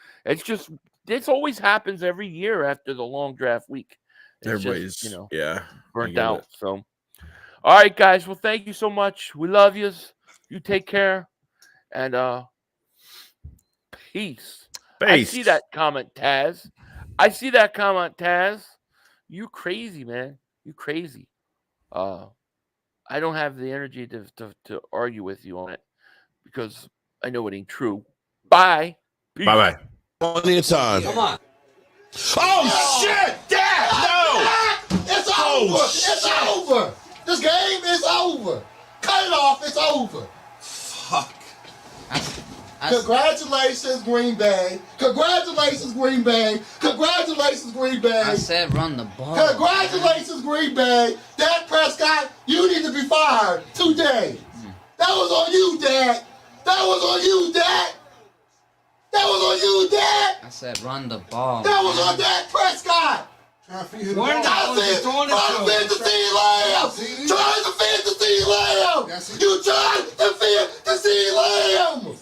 This always happens every year after the long draft week. Everybody's burnt out. So, all right, guys. Well, thank you so much. We love you. You take care, and peace. I see that comment, Taz. You crazy, man. You crazy. I don't have the energy to argue with you on it because I know it ain't true. Bye. Peace. Bye-bye. Plenty of time. Come on. Oh, shit! Dad! No! It's Oh, over. shit. It's over. This game is over. Cut it off. It's over. Fuck. Congratulations, Green Bay. Congratulations, Green Bay. Congratulations, Green Bay. I said run the ball. Congratulations, Green Bay. Dak Prescott, you need to be fired today. That was on you, Dak. That was on you, Dak. That was on you, Dak. I said run the ball. That was on Dak Prescott. Trying to feed him Trying to defend the CeeDee Lamb. Trying to defend the CeeDee Lamb. You tried to defend the CeeDee Lamb.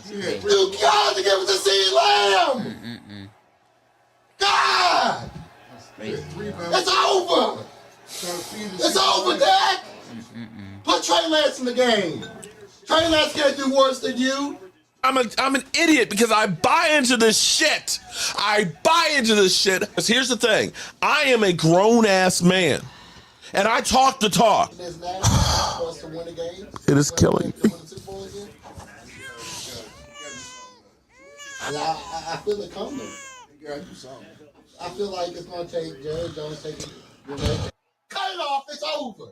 You got to give it to CeeDee Lamb. God. That's crazy. It's over. It's over, Dak. Put Trey Lance in the game. Trey Lance can't do worse than you. I'm an idiot because I buy into this shit. I buy into this shit. Because here's the thing. I am a grown-ass man. And I talk the talk. It is killing me. I feel it coming. I feel like it's going to take Jerry Jones taking. Cut it off. It's over.